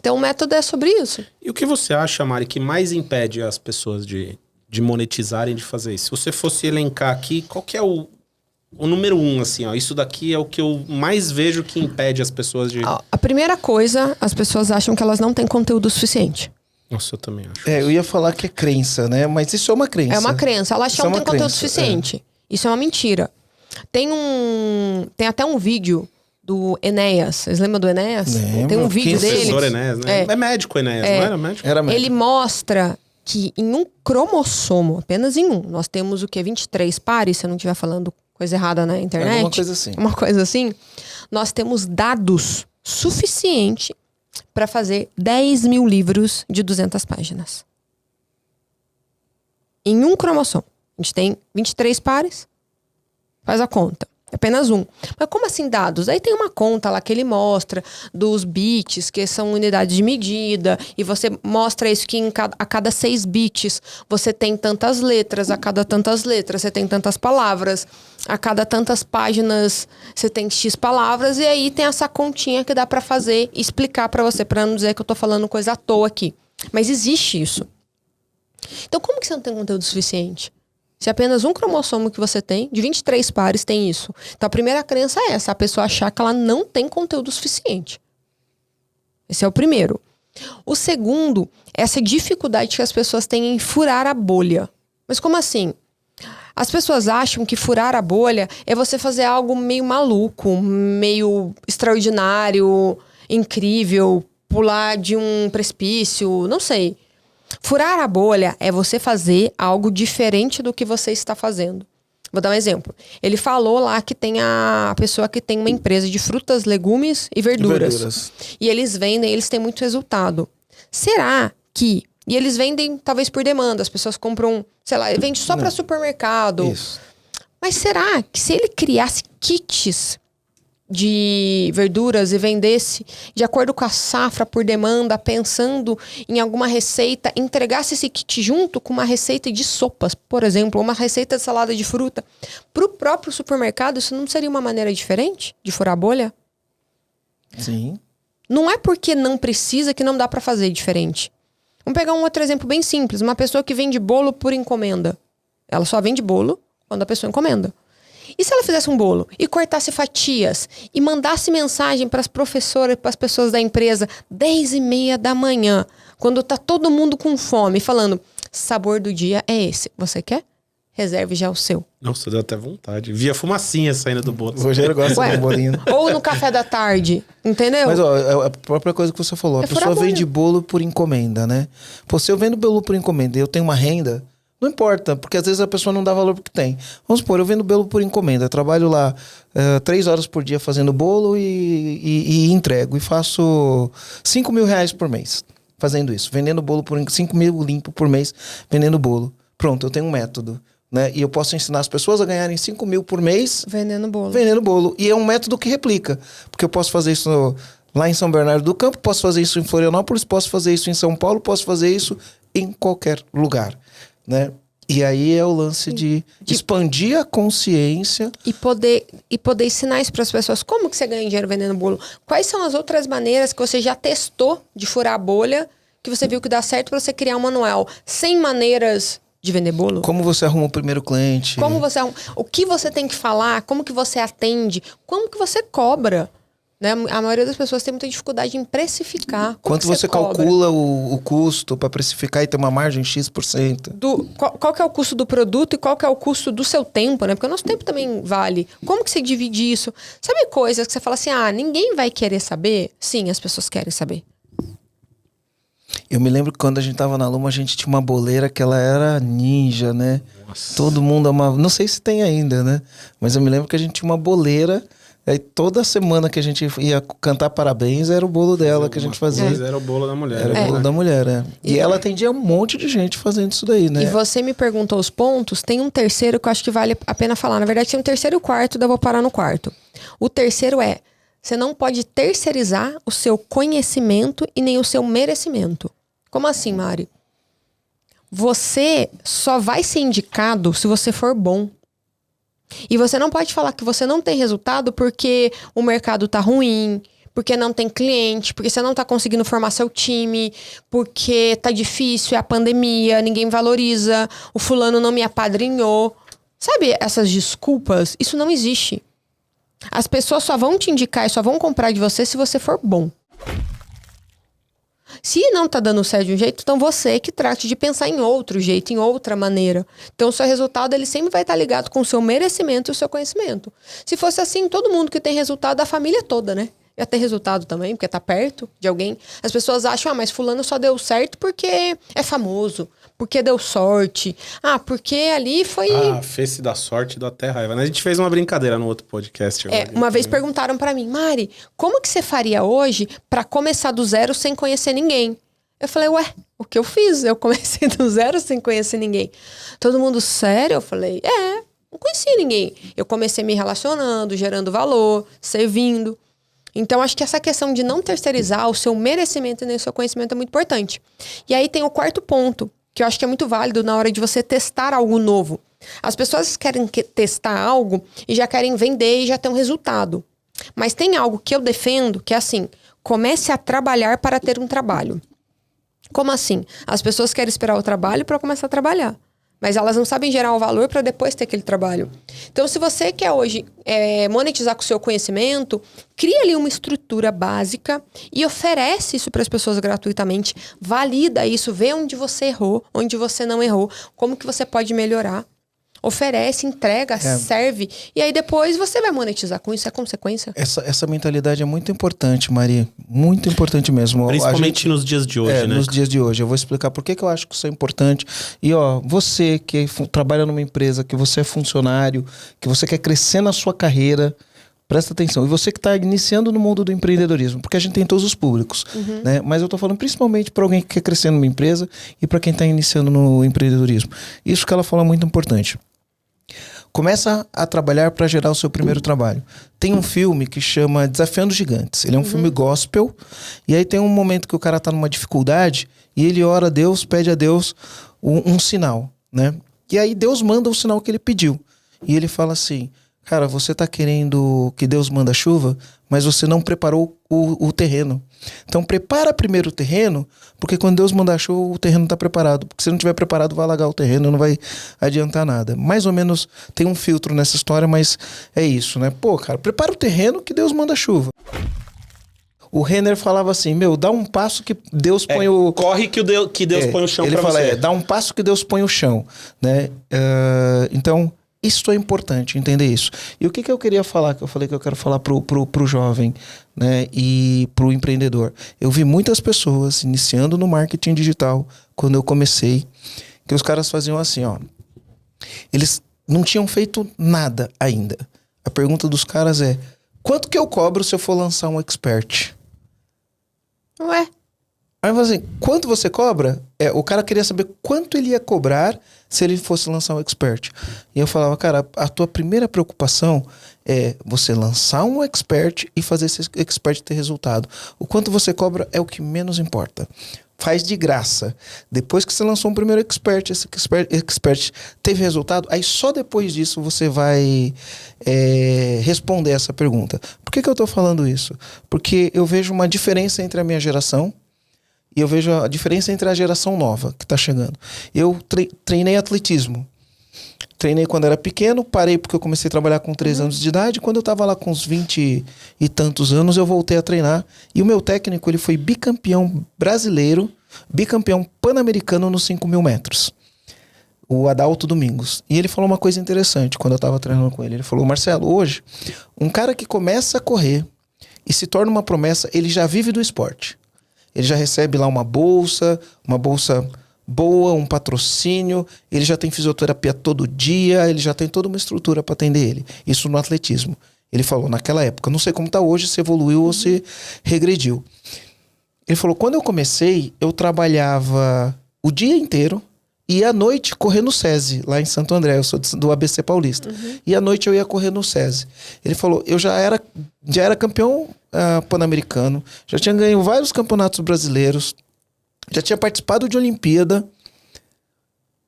Então o método é sobre isso. E o que você acha, Mari, que mais impede as pessoas de monetizarem, de fazer isso? Se você fosse elencar aqui, qual que é o número 1, assim, ó? Isso daqui é o que eu mais vejo que impede as pessoas de... A primeira coisa, as pessoas acham que elas não têm conteúdo suficiente. Nossa, eu também acho. Eu ia falar que é crença, né? Mas isso é uma crença. É uma crença. Ela acha que não tem conteúdo suficiente. Isso é uma mentira. Tem até um vídeo do Enéas. Vocês lembram do Enéas? Lembro. Tem um vídeo dele. Professor Enéas, né? É médico Enéas, não era médico? Era médico. Ele mostra que em um cromossomo, apenas em um, nós temos o quê? 23 pares, se eu não estiver falando coisa errada na internet. Alguma coisa assim. Uma coisa assim. Nós temos dados suficientes para fazer 10 mil livros de 200 páginas. Em um cromossomo. A gente tem 23 pares. Faz a conta. Apenas um. Mas como assim dados? Aí tem uma conta lá que ele mostra dos bits, que são unidades de medida, e você mostra isso que a cada 6 bits você tem tantas letras, a cada tantas letras você tem tantas palavras, a cada tantas páginas você tem X palavras, e aí tem essa continha que dá pra fazer e explicar pra você, pra não dizer que eu tô falando coisa à toa aqui. Mas existe isso. Então como que você não tem conteúdo suficiente? Se apenas um cromossomo que você tem, de 23 pares, tem isso. Então a primeira crença é essa, a pessoa achar que ela não tem conteúdo suficiente. Esse é o primeiro. O segundo, essa dificuldade que as pessoas têm em furar a bolha. Mas como assim? As pessoas acham que furar a bolha é você fazer algo meio maluco, meio extraordinário, incrível, pular de um precipício, não sei. Furar a bolha é você fazer algo diferente do que você está fazendo. Vou dar um exemplo. Ele falou lá que tem a pessoa que tem uma empresa de frutas, legumes e verduras. E eles vendem, eles têm muito resultado. Será que... E eles vendem talvez por demanda. As pessoas compram, sei lá, vende só para supermercado. Isso. Mas será que se ele criasse kits de verduras e vendesse de acordo com a safra por demanda, pensando em alguma receita, entregasse esse kit junto com uma receita de sopas, por exemplo, uma receita de salada de fruta, para o próprio supermercado, isso não seria uma maneira diferente de furar a bolha? Sim. Não é porque não precisa que não dá para fazer diferente. Vamos pegar um outro exemplo bem simples. Uma pessoa que vende bolo por encomenda. Ela só vende bolo quando a pessoa encomenda. E se ela fizesse um bolo e cortasse fatias e mandasse mensagem para as professoras e para as pessoas da empresa 10h30 da manhã, quando tá todo mundo com fome, falando, sabor do dia é esse, você quer? Reserve já o seu. Nossa, deu até vontade. Via fumacinha saindo do bolo. O Rogério gosta do bolinho. Ou no café da tarde, entendeu? Mas ó, é a própria coisa que você falou. A pessoa vende bolo por encomenda, né? Pô, se eu vendo bolo por encomenda e eu tenho uma renda... Não importa, porque às vezes a pessoa não dá valor pro que tem. Vamos supor, eu vendo bolo por encomenda. Trabalho lá 3 horas por dia fazendo bolo e entrego. E faço 5 mil reais por mês fazendo isso. Vendendo bolo por 5 mil limpo por mês, vendendo bolo. Pronto, eu tenho um método. Né? E eu posso ensinar as pessoas a ganharem 5 mil por mês vendendo bolo. Vendendo bolo. E é um método que replica. Porque eu posso fazer isso lá em São Bernardo do Campo, posso fazer isso em Florianópolis, posso fazer isso em São Paulo, posso fazer isso em qualquer lugar. Né? E aí é o lance de expandir a consciência. E poder ensinar isso para as pessoas. Como que você ganha dinheiro vendendo bolo? Quais são as outras maneiras que você já testou de furar a bolha, que você viu que dá certo para você criar um manual? 100 maneiras de vender bolo? Como você arruma o primeiro cliente? Como você arruma? O que você tem que falar? Como que você atende? Como que você cobra? Né? A maioria das pessoas tem muita dificuldade em precificar. Quanto você calcula o custo para precificar e ter uma margem X%? Qual que é o custo do produto e qual que é o custo do seu tempo, né? Porque o nosso tempo também vale. Como que você divide isso? Sabe coisas que você fala assim, ninguém vai querer saber? Sim, as pessoas querem saber. Eu me lembro que quando a gente tava na Luma, a gente tinha uma boleira que ela era ninja, né? Nossa. Todo mundo amava. Não sei se tem ainda, né? Mas eu me lembro que a gente tinha uma boleira. Aí toda semana que a gente ia cantar parabéns, era o bolo dela que a gente fazia. Era o bolo da mulher. Era o bolo da mulher, é. E ela atendia um monte de gente fazendo isso daí, né? E você me perguntou os pontos, tem um terceiro que eu acho que vale a pena falar. Na verdade, tem um terceiro e o quarto, daí eu vou parar no quarto. O terceiro é, você não pode terceirizar o seu conhecimento e nem o seu merecimento. Como assim, Mari? Você só vai ser indicado se você for bom. E você não pode falar que você não tem resultado porque o mercado tá ruim, porque não tem cliente, porque você não tá conseguindo formar seu time, porque tá difícil, é a pandemia, ninguém valoriza, o fulano não me apadrinhou. Sabe essas desculpas? Isso não existe. As pessoas só vão te indicar e só vão comprar de você se você for bom. Se não tá dando certo de um jeito, então você que trate de pensar em outro jeito, em outra maneira. Então o seu resultado ele sempre vai estar ligado com o seu merecimento e o seu conhecimento. Se fosse assim, todo mundo que tem resultado, a família toda, né? Ia ter resultado também, porque tá perto de alguém. As pessoas acham, mas fulano só deu certo porque é famoso, porque deu sorte. Porque ali foi... Fez-se da sorte, deu até raiva. A gente fez uma brincadeira no outro podcast. Uma vez perguntaram pra mim, Mari, como que você faria hoje pra começar do zero sem conhecer ninguém? Eu falei, o que eu fiz? Eu comecei do zero sem conhecer ninguém. Todo mundo, sério? Eu falei, não conhecia ninguém. Eu comecei me relacionando, gerando valor, servindo. Então, acho que essa questão de não terceirizar o seu merecimento e o seu conhecimento é muito importante. E aí tem o quarto ponto, que eu acho que é muito válido na hora de você testar algo novo. As pessoas querem testar algo e já querem vender e já ter um resultado. Mas tem algo que eu defendo, que é assim, comece a trabalhar para ter um trabalho. Como assim? As pessoas querem esperar o trabalho para começar a trabalhar. Mas elas não sabem gerar o valor para depois ter aquele trabalho. Então, se você quer hoje monetizar com o seu conhecimento, cria ali uma estrutura básica e oferece isso para as pessoas gratuitamente. Valida isso, vê onde você errou, onde você não errou, como que você pode melhorar. Oferece, entrega, serve. E aí depois você vai monetizar com isso, é consequência. Essa mentalidade é muito importante, Mari. Muito importante mesmo. Principalmente nos dias de hoje, né? Nos dias de hoje. Eu vou explicar por que eu acho que isso é importante. E você que trabalha numa empresa, que você é funcionário, que você quer crescer na sua carreira, presta atenção. E você que está iniciando no mundo do empreendedorismo, porque a gente tem todos os públicos, né? Mas eu estou falando principalmente para alguém que quer crescer numa empresa e para quem está iniciando no empreendedorismo. Isso que ela fala é muito importante. Começa a trabalhar para gerar o seu primeiro trabalho. Tem um filme que chama Desafiando Gigantes. Ele é um filme gospel. E aí tem um momento que o cara tá numa dificuldade e ele ora a Deus, pede a Deus um sinal, né? E aí Deus manda o sinal que ele pediu. E ele fala assim, cara, você tá querendo que Deus manda chuva, mas você não preparou o terreno. Então prepara primeiro o terreno, porque quando Deus mandar chuva, o terreno está preparado. Porque se não estiver preparado, vai alagar o terreno, não vai adiantar nada. Mais ou menos tem um filtro nessa história, mas é isso, né? Pô, cara, prepara o terreno que Deus manda chuva. O Renner falava assim, dá um passo que Deus põe o... Corre que Deus põe o chão pra você. Ele fala, dá um passo que Deus põe o chão, né? Então... Isso é importante, entender isso. E o que eu queria falar, que eu falei que eu quero falar pro jovem, né, e pro empreendedor. Eu vi muitas pessoas iniciando no marketing digital, quando eu comecei, que os caras faziam assim, eles não tinham feito nada ainda. A pergunta dos caras é, quanto que eu cobro se eu for lançar um expert? Ué? Aí assim, quanto você cobra? O cara queria saber quanto ele ia cobrar se ele fosse lançar um expert. E eu falava, cara, a tua primeira preocupação é você lançar um expert e fazer esse expert ter resultado. O quanto você cobra é o que menos importa. faz de graça. Depois que você lançou um primeiro expert, esse expert teve resultado, aí só depois disso você vai responder essa pergunta. Por que eu tô falando isso? Porque eu vejo uma diferença entre a minha geração e eu vejo a diferença entre a geração nova que tá chegando. Eu treinei atletismo. Treinei quando era pequeno, parei porque eu comecei a trabalhar com 3 anos de idade. Quando eu tava lá com uns 20 e tantos anos, eu voltei a treinar. E o meu técnico, ele foi bicampeão brasileiro, bicampeão pan-americano nos 5.000 metros. O Adalto Domingos. E ele falou uma coisa interessante quando eu tava treinando com ele. Ele falou, Marcelo, hoje, um cara que começa a correr e se torna uma promessa, ele já vive do esporte. Ele já recebe lá uma bolsa boa, um patrocínio, ele já tem fisioterapia todo dia, ele já tem toda uma estrutura para atender ele. Isso no atletismo. Ele falou naquela época. Não sei como tá hoje, se evoluiu ou se regrediu. Ele falou, quando eu comecei, eu trabalhava o dia inteiro e à noite correr no SESI, lá em Santo André. Eu sou do ABC Paulista. E à noite eu ia correr no SESI. Ele falou, eu já era campeão pan-americano, já tinha ganho vários campeonatos brasileiros, já tinha participado de Olimpíada.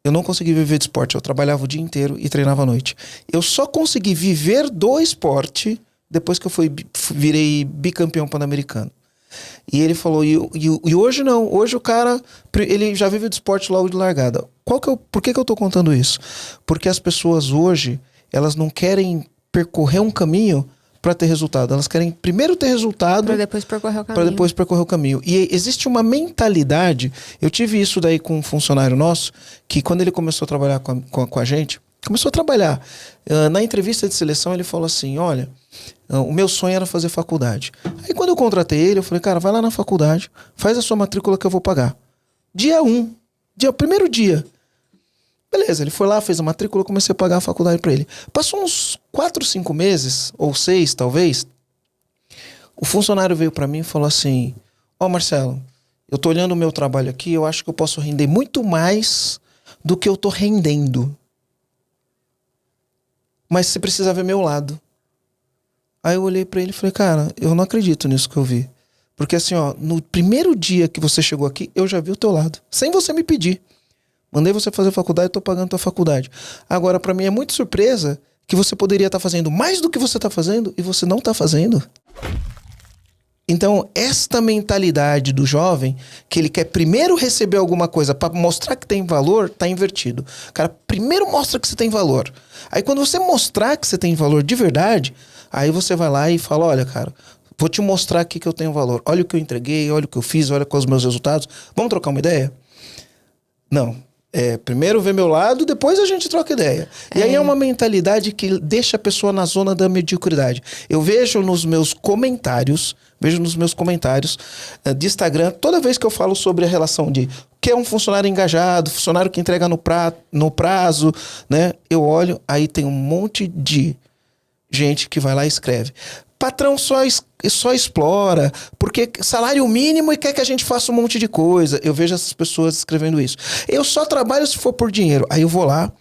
Eu não consegui viver de esporte. Eu trabalhava o dia inteiro e treinava à noite. Eu só consegui viver do esporte depois que eu virei bicampeão pan-americano. E ele falou, e hoje não. Hoje o cara, ele já vive de esporte logo de largada. Por que eu tô contando isso? Porque as pessoas hoje, elas não querem percorrer um caminho para ter resultado. Elas querem primeiro ter resultado para depois percorrer o caminho. E existe uma mentalidade, eu tive isso daí com um funcionário nosso, que quando ele começou a trabalhar com a gente, começou a trabalhar. Na entrevista de seleção ele falou assim, olha, o meu sonho era fazer faculdade. Aí quando eu contratei ele, eu falei, cara, vai lá na faculdade, faz a sua matrícula que eu vou pagar. Primeiro dia. Beleza, ele foi lá, fez a matrícula, eu comecei a pagar a faculdade pra ele. Passou uns 4, 5 meses, ou 6 talvez, o funcionário veio pra mim e falou assim, Marcelo, eu tô olhando o meu trabalho aqui, eu acho que eu posso render muito mais do que eu tô rendendo. Mas você precisa ver meu lado. Aí eu olhei pra ele e falei, cara, eu não acredito nisso que eu vi. Porque assim, no primeiro dia que você chegou aqui, eu já vi o teu lado, sem você me pedir. Mandei você fazer faculdade, tô pagando tua faculdade. Agora, pra mim é muito surpresa que você poderia estar fazendo mais do que você tá fazendo e você não tá fazendo. Então, esta mentalidade do jovem, que ele quer primeiro receber alguma coisa pra mostrar que tem valor, tá invertido. Cara, primeiro mostra que você tem valor. Aí quando você mostrar que você tem valor de verdade, aí você vai lá e fala, olha, cara, vou te mostrar aqui que eu tenho valor. Olha o que eu entreguei, olha o que eu fiz, olha quais os meus resultados. Vamos trocar uma ideia? Não. Primeiro vê meu lado, depois a gente troca ideia. E aí é uma mentalidade que deixa a pessoa na zona da mediocridade. Eu vejo nos meus comentários de Instagram, toda vez que eu falo sobre a relação de que é um funcionário engajado, funcionário que entrega no prazo, né? Eu olho, aí tem um monte de gente que vai lá e escreve. Patrão só explora, porque salário mínimo e quer que a gente faça um monte de coisa. Eu vejo essas pessoas escrevendo isso. Eu só trabalho se for por dinheiro. Aí eu vou lá,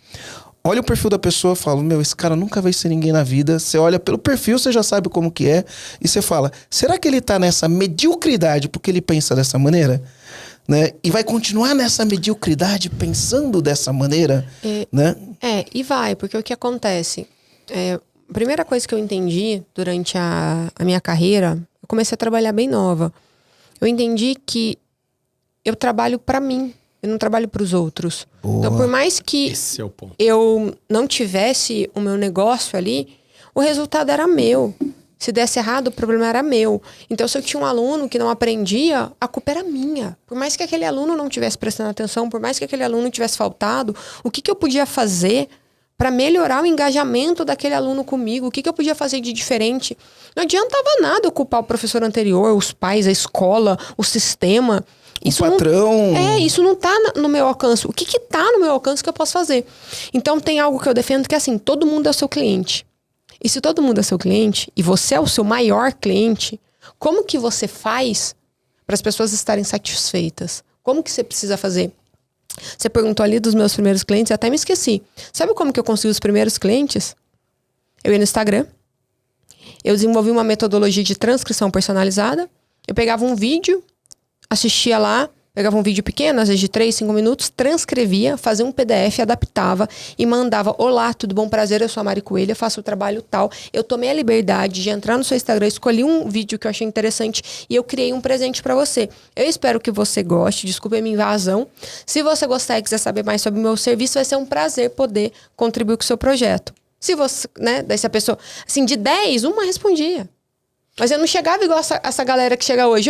olho o perfil da pessoa e falo, esse cara nunca vai ser ninguém na vida. Você olha pelo perfil, você já sabe como que é. E você fala, será que ele tá nessa mediocridade porque ele pensa dessa maneira? Né? E vai continuar nessa mediocridade pensando dessa maneira? Né? E vai, porque o que acontece... A primeira coisa que eu entendi durante a minha carreira, eu comecei a trabalhar bem nova. Eu entendi que eu trabalho pra mim, eu não trabalho pros outros. Boa. Então, por mais que Esse é o ponto. eu não tivesse o meu negócio ali, o resultado era meu. Se desse errado, o problema era meu. Então, se eu tinha um aluno que não aprendia, a culpa era minha. Por mais que aquele aluno não estivesse prestando atenção, por mais que aquele aluno tivesse faltado, o que eu podia fazer para melhorar o engajamento daquele aluno comigo? O que eu podia fazer de diferente? Não adiantava nada eu culpar o professor anterior, os pais, a escola, o sistema. Isso patrão. Isso não tá no meu alcance. O que tá no meu alcance que eu posso fazer? Então tem algo que eu defendo que é assim, todo mundo é o seu cliente. E se todo mundo é seu cliente, e você é o seu maior cliente, como que você faz para as pessoas estarem satisfeitas? Como que você precisa fazer? Você perguntou ali dos meus primeiros clientes, eu até me esqueci. Sabe como que eu consegui os primeiros clientes? Eu ia no Instagram, eu desenvolvi uma metodologia de transcrição personalizada, eu pegava um vídeo, assistia lá, Pegava um vídeo pequeno, às vezes de 3, 5 minutos, transcrevia, fazia um PDF, adaptava e mandava: olá, tudo bom, prazer, eu sou a Mari Coelho, eu faço o trabalho tal. Eu tomei a liberdade de entrar no seu Instagram, escolhi um vídeo que eu achei interessante e eu criei um presente pra você. Eu espero que você goste, desculpe a minha invasão. Se você gostar e quiser saber mais sobre o meu serviço, vai ser um prazer poder contribuir com o seu projeto. Se você, né, daí se a pessoa, assim, de 10, uma respondia. Mas eu não chegava igual essa galera que chega hoje.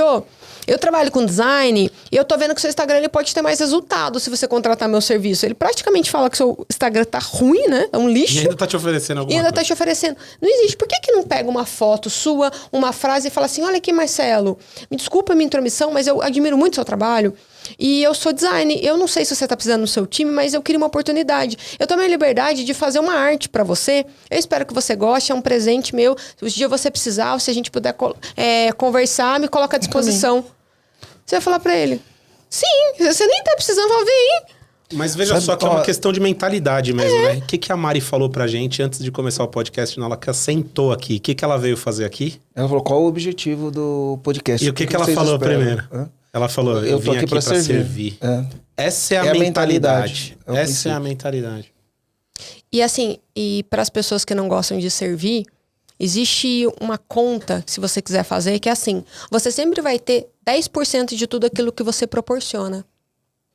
Eu trabalho com design e eu tô vendo que o seu Instagram ele pode ter mais resultado se você contratar meu serviço. Ele praticamente fala que o seu Instagram tá ruim, né? É um lixo. E ainda tá te oferecendo alguma coisa. Tá te oferecendo. Não existe. Por que não pega uma foto sua, uma frase e fala assim: olha aqui, Marcelo, me desculpa a minha intromissão, mas eu admiro muito o seu trabalho. E eu sou design. Eu não sei se você tá precisando no seu time, mas eu queria uma oportunidade. Eu tomei a liberdade de fazer uma arte pra você. Eu espero que você goste. É um presente meu. Se um dia você precisar, ou se a gente puder conversar, me coloca à disposição. Você vai falar pra ele: sim, você nem tá precisando, vem. Mas veja só que é uma questão de mentalidade mesmo, né? O que a Mari falou pra gente antes de começar o podcast, na hora que ela sentou aqui? O que ela veio fazer aqui? Ela falou: qual o objetivo do podcast? E o que ela falou primeiro? Ela falou: eu vim aqui pra servir. Essa é a mentalidade. Essa é a mentalidade. E assim, e para as pessoas que não gostam de servir, existe uma conta, se você quiser fazer, que é assim: você sempre vai ter 10% de tudo aquilo que você proporciona.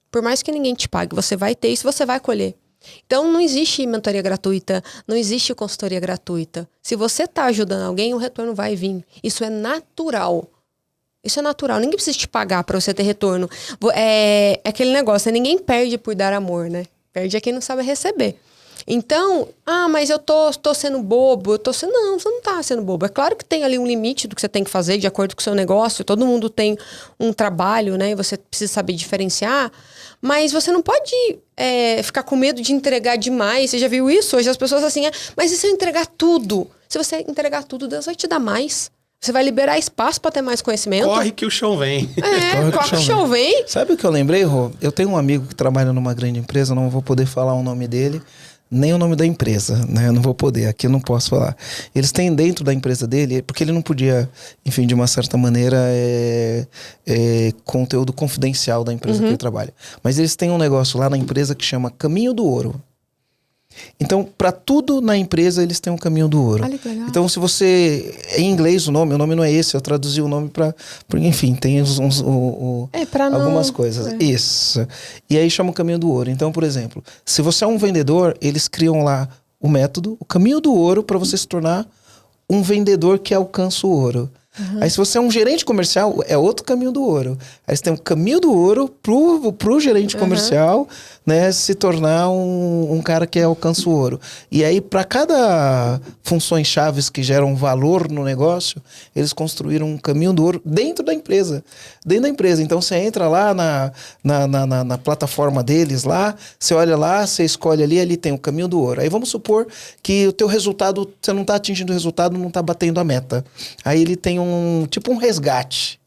Por mais que ninguém te pague, você vai ter isso, você vai colher. Então, não existe mentoria gratuita, não existe consultoria gratuita. Se você está ajudando alguém, o retorno vai vir. Isso é natural. Isso é natural. Ninguém precisa te pagar para você ter retorno. É aquele negócio, né? Ninguém perde por dar amor, né? Perde é quem não sabe receber. Então, mas eu tô sendo bobo, Não, você não tá sendo bobo. É claro que tem ali um limite do que você tem que fazer de acordo com o seu negócio. Todo mundo tem um trabalho, né? E você precisa saber diferenciar. Mas você não pode ficar com medo de entregar demais. Você já viu isso? Hoje as pessoas assim, mas e se eu entregar tudo? Se você entregar tudo, Deus vai te dar mais. Você vai liberar espaço para ter mais conhecimento. Corre que o chão vem. Corre que o chão vem. Sabe o que eu lembrei, Rô? Eu tenho um amigo que trabalha numa grande empresa, não vou poder falar o nome dele, nem o nome da empresa, né? Eu não vou poder, aqui eu não posso falar. Eles têm dentro da empresa dele, porque ele não podia, enfim, de uma certa maneira, conteúdo confidencial da empresa que ele trabalha. Mas eles têm um negócio lá na empresa que chama Caminho do Ouro. Então, para tudo na empresa, eles têm um caminho do ouro. Olha que legal. Então, se você... Em inglês o nome não é esse, eu traduzi o nome para... Enfim, tem algumas coisas. Isso. E aí chama o caminho do ouro. Então, por exemplo, se você é um vendedor, eles criam lá o método, o caminho do ouro, para você se tornar um vendedor que alcança o ouro. Aí se você é um gerente comercial, é outro caminho do ouro. Aí você tem um caminho do ouro pro gerente comercial, né, se tornar um cara que alcança o ouro. E aí para cada funções chaves que geram valor no negócio, eles construíram um caminho do ouro dentro da empresa. Dentro da empresa. Então você entra lá na plataforma deles lá, você olha lá, você escolhe ali tem o caminho do ouro. Aí vamos supor que o teu resultado, você não está atingindo o resultado, não está batendo a meta. Aí ele tem tipo um resgate,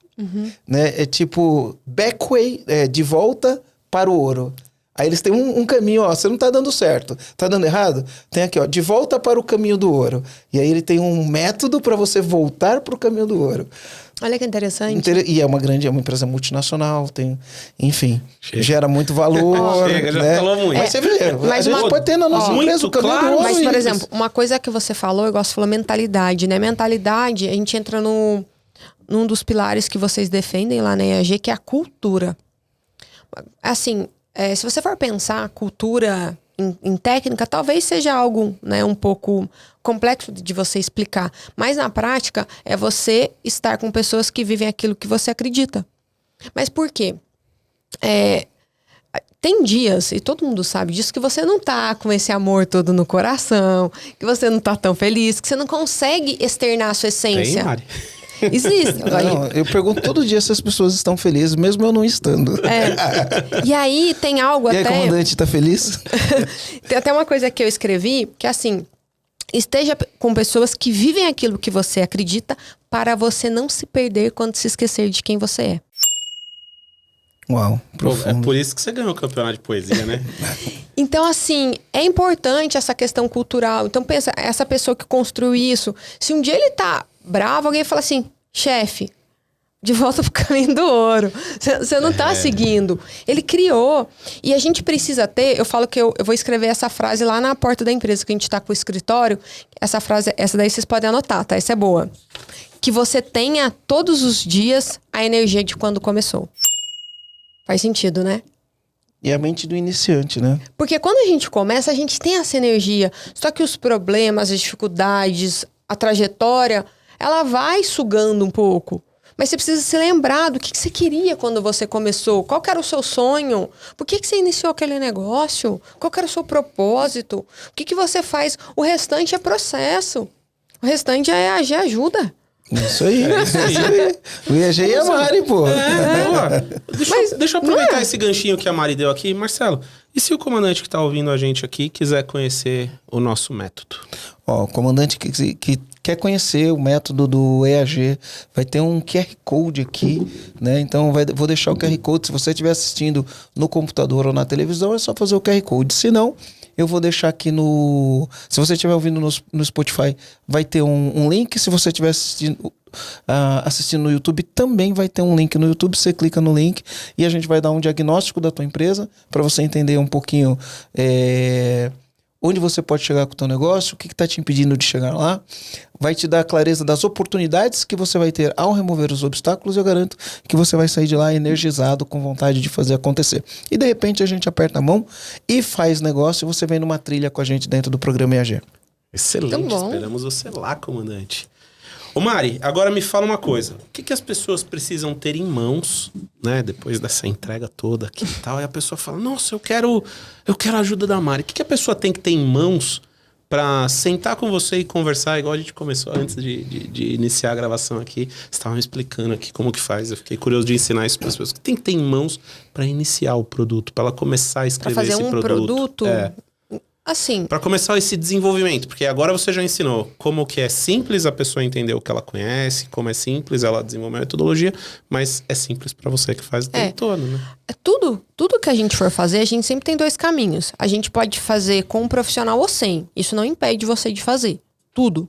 né? É tipo backway, de volta para o ouro. Aí eles têm um caminho, ó, você não tá dando certo, tá dando errado? Tem aqui, ó, de volta para o caminho do ouro. E aí ele tem um método para você voltar para o caminho do ouro. Olha que interessante. E é uma empresa multinacional, enfim, gera muito valor. Chega, né? já falou muito. Mas você vê, mas a gente pode ter na nossa empresa o caminho do ouro. Mas, por exemplo, uma coisa que você falou, eu gosto de falar mentalidade, né? Mentalidade, a gente entra num dos pilares que vocês defendem lá na EAG, que é a cultura. Assim, se você for pensar cultura em técnica, talvez seja algo, né, um pouco complexo de você explicar. Mas na prática, é você estar com pessoas que vivem aquilo que você acredita. Mas por quê? Tem dias, e todo mundo sabe disso, que você não tá com esse amor todo no coração, que você não tá tão feliz, que você não consegue externar a sua essência. Tem, Mari? Existe. Não, eu pergunto todo dia se as pessoas estão felizes, mesmo eu não estando. E aí tem algo e até... E aí, comandante, tá feliz? Tem até uma coisa que eu escrevi, que é assim... Esteja com pessoas que vivem aquilo que você acredita para você não se perder quando se esquecer de quem você é. Uau, profundo. É por isso que você ganhou o campeonato de poesia, né? Então, assim, é importante essa questão cultural. Então, pensa, essa pessoa que construiu isso, se um dia ele tá bravo, alguém fala assim, chefe, de volta pro caminho do ouro. Você não tá seguindo. Ele criou. E a gente precisa ter... Eu falo que eu vou escrever essa frase lá na porta da empresa, que a gente tá com o escritório. Essa frase, essa daí vocês podem anotar, tá? Essa é boa. Que você tenha todos os dias a energia de quando começou. Faz sentido, né? E a mente do iniciante, né? Porque quando a gente começa, a gente tem essa energia. Só que os problemas, as dificuldades, a trajetória, ela vai sugando um pouco. Mas você precisa se lembrar do que você queria quando você começou. Qual que era o seu sonho? Por que você iniciou aquele negócio? Qual que era o seu propósito? O que você faz? O restante é processo. O restante é AG ajuda. Isso aí. O IAG e a Mari, pô. Deixa eu aproveitar esse ganchinho que a Mari deu aqui. Marcelo, e se o comandante que está ouvindo a gente aqui quiser conhecer o nosso método? Ó, o comandante que quer conhecer o método do EAG, vai ter um QR Code aqui, né? Então vou deixar o QR Code. Se você estiver assistindo no computador ou na televisão, é só fazer o QR Code. Se não, eu vou deixar aqui no... Se você estiver ouvindo no Spotify, vai ter um link. Se você estiver assistindo no YouTube, também vai ter um link no YouTube. Você clica no link e a gente vai dar um diagnóstico da tua empresa para você entender um pouquinho onde você pode chegar com o teu negócio, o que está te impedindo de chegar lá. Vai te dar a clareza das oportunidades que você vai ter ao remover os obstáculos. Eu garanto que você vai sair de lá energizado, com vontade de fazer acontecer. E de repente a gente aperta a mão e faz negócio e você vem numa trilha com a gente dentro do programa EAG. Excelente, esperamos você lá, comandante. Ô Mari, agora me fala uma coisa. O que as pessoas precisam ter em mãos, né? Depois dessa entrega toda aqui e tal. E a pessoa fala, nossa, eu quero a ajuda da Mari. O que a pessoa tem que ter em mãos pra sentar com você e conversar, igual a gente começou antes de iniciar a gravação aqui. Você estava me explicando aqui como que faz. Eu fiquei curioso de ensinar isso para as pessoas. O que tem que ter em mãos para iniciar o produto, para ela começar a escrever esse produto? Pra fazer um produto? Assim. Para começar esse desenvolvimento, porque agora você já ensinou como que é simples a pessoa entender o que ela conhece, como é simples ela desenvolver a metodologia, mas é simples para você que faz o tempo todo, né? Tudo que a gente for fazer, a gente sempre tem 2 caminhos. A gente pode fazer com um profissional ou sem. Isso não impede você de fazer. Tudo.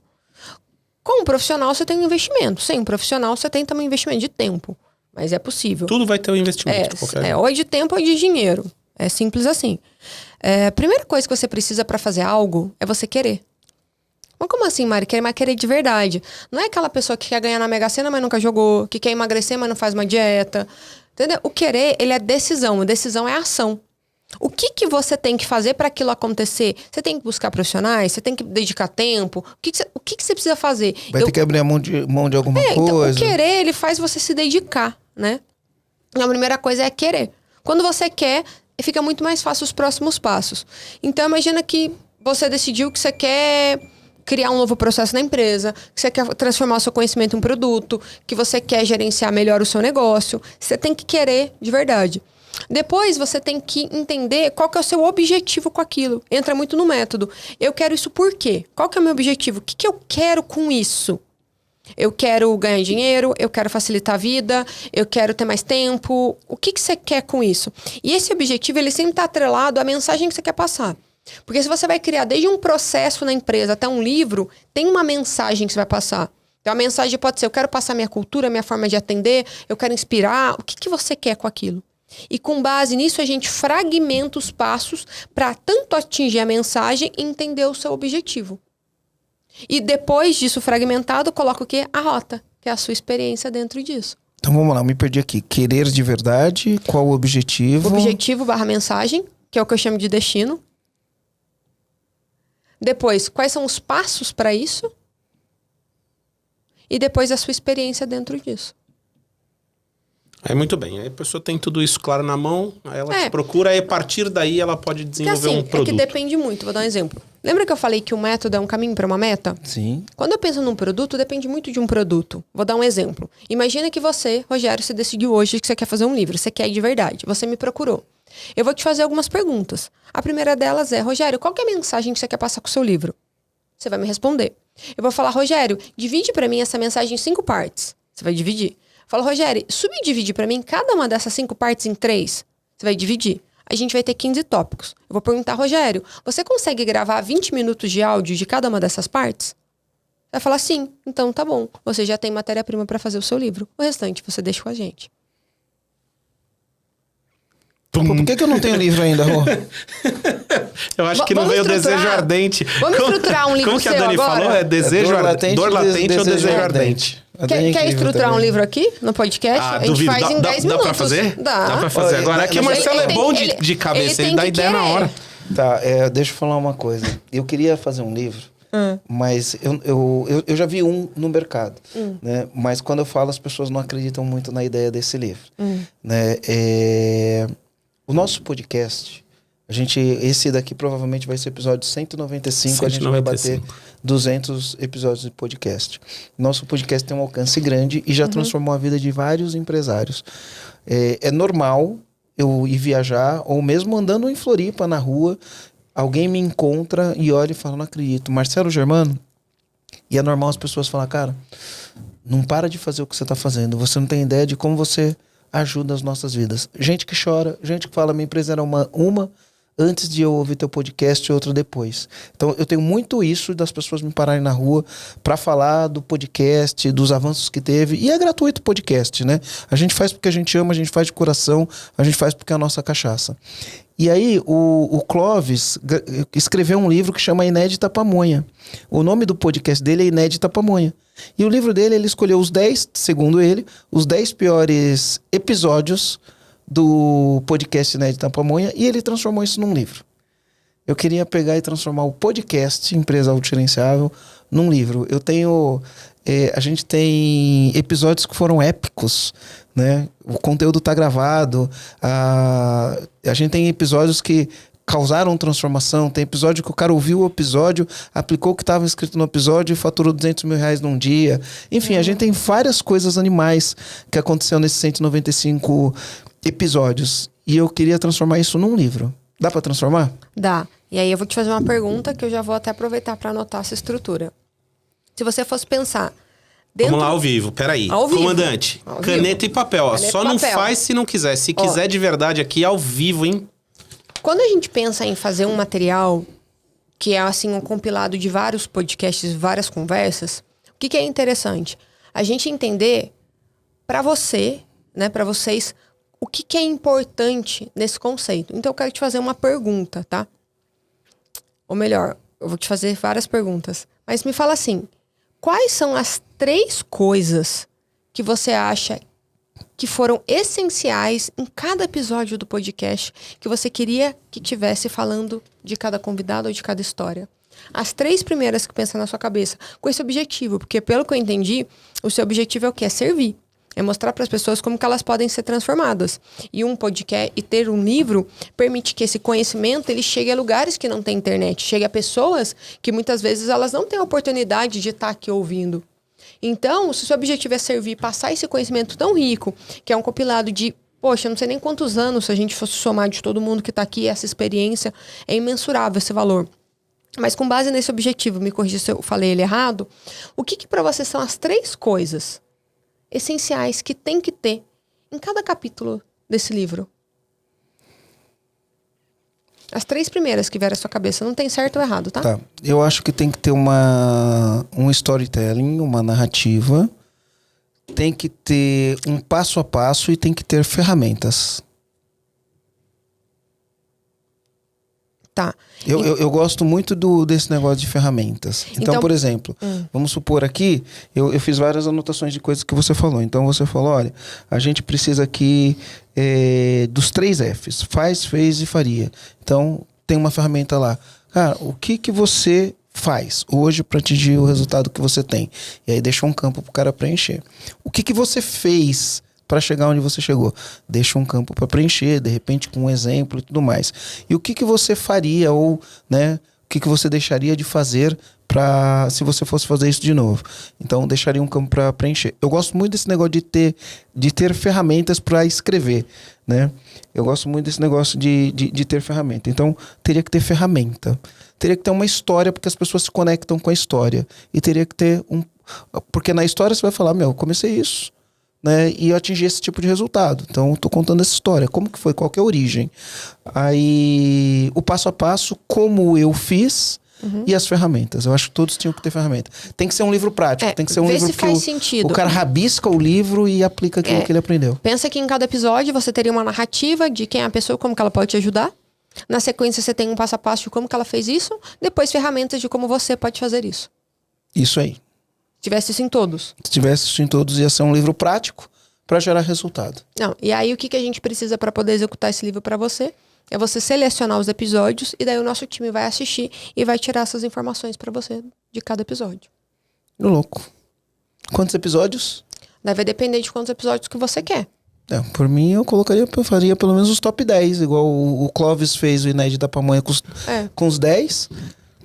Com um profissional, você tem um investimento. Sem um profissional, você tem também um investimento de tempo. Mas é possível. Tudo vai ter um investimento. Ou é de tempo ou de dinheiro. É simples assim. A primeira coisa que você precisa para fazer algo é você querer. Mas como assim, Mari? Mas querer de verdade. Não é aquela pessoa que quer ganhar na Mega Sena, mas nunca jogou. Que quer emagrecer, mas não faz uma dieta. Entendeu? O querer, ele é decisão. A decisão é ação. O que você tem que fazer para aquilo acontecer? Você tem que buscar profissionais? Você tem que dedicar tempo? O que você precisa fazer? Vai ter que abrir a mão de alguma coisa. Então, o querer, ele faz você se dedicar, né? A primeira coisa é querer. Quando você quer, fica muito mais fácil os próximos passos. Então, imagina que você decidiu que você quer criar um novo processo na empresa, que você quer transformar o seu conhecimento em um produto, que você quer gerenciar melhor o seu negócio. Você tem que querer de verdade. Depois, você tem que entender qual que é o seu objetivo com aquilo. Entra muito no método. Eu quero isso por quê? Qual que é o meu objetivo? O que eu quero com isso? Eu quero ganhar dinheiro, eu quero facilitar a vida, eu quero ter mais tempo. O que você quer com isso? E esse objetivo, ele sempre está atrelado à mensagem que você quer passar. Porque se você vai criar desde um processo na empresa até um livro, tem uma mensagem que você vai passar. Então a mensagem pode ser, eu quero passar minha cultura, minha forma de atender, eu quero inspirar. O que você quer com aquilo? E com base nisso, a gente fragmenta os passos para tanto atingir a mensagem e entender o seu objetivo. E depois disso fragmentado, coloca o quê? A rota, que é a sua experiência dentro disso. Então vamos lá, me perdi aqui. Querer de verdade, qual o objetivo? Objetivo / mensagem, que é o que eu chamo de destino. Depois, quais são os passos para isso? E depois a sua experiência dentro disso. Aí muito bem, aí a pessoa tem tudo isso claro na mão, aí ela te procura, aí a partir daí ela pode desenvolver um produto. É que depende muito, vou dar um exemplo. Lembra que eu falei que o método é um caminho para uma meta? Sim. Quando eu penso num produto, depende muito de um produto. Vou dar um exemplo. Imagina que você, Rogério, você decidiu hoje que você quer fazer um livro, você quer de verdade, você me procurou. Eu vou te fazer algumas perguntas. A primeira delas é, Rogério, qual que é a mensagem que você quer passar com o seu livro? Você vai me responder. Eu vou falar, Rogério, divide para mim essa mensagem em 5 partes. Você vai dividir. Fala, Rogério, subdivide para mim cada uma dessas 5 partes em 3. Você vai dividir. A gente vai ter 15 tópicos. Eu vou perguntar, Rogério, você consegue gravar 20 minutos de áudio de cada uma dessas partes? vai falar sim, então tá bom. Você já tem matéria-prima para fazer o seu livro. O restante você deixa com a gente. Pô, por que eu não tenho livro ainda, Rô? Eu acho que não veio o Desejo Ardente. Vamos estruturar um livro. Como que a Dani agora? falou? É Desejo Ardente. Dor latente ou Desejo Ardente? Quer estruturar um livro aqui no podcast? A gente duvido. faz em 10 minutos. Dá pra fazer? Dá Pra fazer. Agora aqui o Marcelo é bom de cabeça, ele dá ideia na hora. Tá, deixa eu falar uma coisa. Eu queria fazer um livro, mas eu já vi um no mercado, né? Mas quando eu falo, as pessoas não acreditam muito na ideia desse livro, né? O nosso podcast, esse daqui provavelmente vai ser episódio 195, a gente vai bater 200 episódios de podcast. Nosso podcast tem um alcance grande e já transformou a vida de vários empresários. É normal eu ir viajar, ou mesmo andando em Floripa, na rua, alguém me encontra e olha e fala, não acredito, Marcelo Germano? E é normal as pessoas falar, cara, não para de fazer o que você está fazendo, você não tem ideia de como você ajuda as nossas vidas. Gente que chora, gente que fala, minha empresa era uma antes de eu ouvir teu podcast e outra depois. Então, eu tenho muito isso das pessoas me pararem na rua para falar do podcast, dos avanços que teve. E é gratuito o podcast, né? A gente faz porque a gente ama, a gente faz de coração, a gente faz porque é a nossa cachaça. E aí, o Clóvis escreveu um livro que chama Inédita Pamonha. O nome do podcast dele é Inédita Pamonha. E o livro dele, ele escolheu os 10, segundo ele, os 10 piores episódios do podcast Inédita Pamonha e ele transformou isso num livro. Eu queria pegar e transformar o podcast Empresa Autogerenciável num livro. A gente tem episódios que foram épicos, né? O conteúdo tá gravado, a gente tem episódios que causaram transformação, tem episódio que o cara ouviu o episódio, aplicou o que estava escrito no episódio e faturou R$200 mil num dia. Enfim, a gente tem várias coisas animais que aconteceu nesses 195 episódios. E eu queria transformar isso num livro. Dá para transformar? Dá. E aí eu vou te fazer uma pergunta que eu já vou até aproveitar para anotar essa estrutura. Se você fosse pensar... Vamos lá ao vivo, peraí. Comandante, caneta e papel. Ó. Só não faz se não quiser. Se quiser de verdade aqui, ao vivo, hein? Quando a gente pensa em fazer um material que é assim um compilado de vários podcasts, várias conversas, o que é interessante? A gente entender para você, né, para vocês, o que é importante nesse conceito. Então eu quero te fazer uma pergunta, tá? Ou melhor, eu vou te fazer várias perguntas. Mas me fala assim, quais são as 3 coisas que você acha que foram essenciais em cada episódio do podcast que você queria que tivesse falando de cada convidado ou de cada história? As 3 primeiras que pensa na sua cabeça, com esse objetivo, porque pelo que eu entendi, o seu objetivo é o quê? É servir. É mostrar para as pessoas como que elas podem ser transformadas. E um podcast e ter um livro permite que esse conhecimento ele chegue a lugares que não tem internet, chegue a pessoas que muitas vezes elas não têm a oportunidade de estar aqui ouvindo. Então, se o seu objetivo é servir, passar esse conhecimento tão rico, que é um compilado de, poxa, eu não sei nem quantos anos, se a gente fosse somar de todo mundo que está aqui, essa experiência, é imensurável esse valor. Mas com base nesse objetivo, me corrija se eu falei ele errado, o que para você são as 3 coisas essenciais que tem que ter em cada capítulo desse livro? As 3 primeiras que vieram à sua cabeça. Não tem certo ou errado, tá? Tá. Eu acho que tem que ter um storytelling, uma narrativa. Tem que ter um passo a passo e tem que ter ferramentas. Tá. Eu gosto muito desse negócio de ferramentas. Então, por exemplo, vamos supor aqui, eu fiz várias anotações de coisas que você falou. Então, você falou, olha, a gente precisa aqui dos 3 Fs. Faz, fez e faria. Então, tem uma ferramenta lá. Cara, o que você faz hoje para atingir o resultado que você tem? E aí deixa um campo pro cara preencher. O que você fez para chegar onde você chegou? Deixa um campo para preencher, de repente com um exemplo e tudo mais. E o que você faria ou, né, o que você deixaria de fazer se você fosse fazer isso de novo? Então, deixaria um campo para preencher. Eu gosto muito desse negócio de ter ferramentas para escrever, né? Eu gosto muito desse negócio de ter ferramenta. Então, teria que ter ferramenta. Teria que ter uma história, porque as pessoas se conectam com a história. E teria que ter porque na história você vai falar, eu comecei isso, né, e eu atingi esse tipo de resultado. Então, eu tô contando essa história. Como que foi? Qual que é a origem? Aí, o passo a passo, como eu fiz, e as ferramentas. Eu acho que todos tinham que ter ferramenta. Tem que ser um livro prático, tem que ser um livro que o cara rabisca o livro e aplica aquilo que ele aprendeu. Pensa que em cada episódio você teria uma narrativa de quem é a pessoa, como que ela pode te ajudar. Na sequência você tem um passo a passo de como que ela fez isso. Depois ferramentas de como você pode fazer isso. Isso aí. Se tivesse isso em todos. Se tivesse isso em todos, ia ser um livro prático para gerar resultado. Não, e aí o que a gente precisa para poder executar esse livro para você? É você selecionar os episódios e daí o nosso time vai assistir e vai tirar essas informações para você de cada episódio. Louco. Quantos episódios? Daí vai depender de quantos episódios que você quer. Por mim, eu faria pelo menos os top 10, igual o Clóvis fez o Inédito da Pamonha com os 10.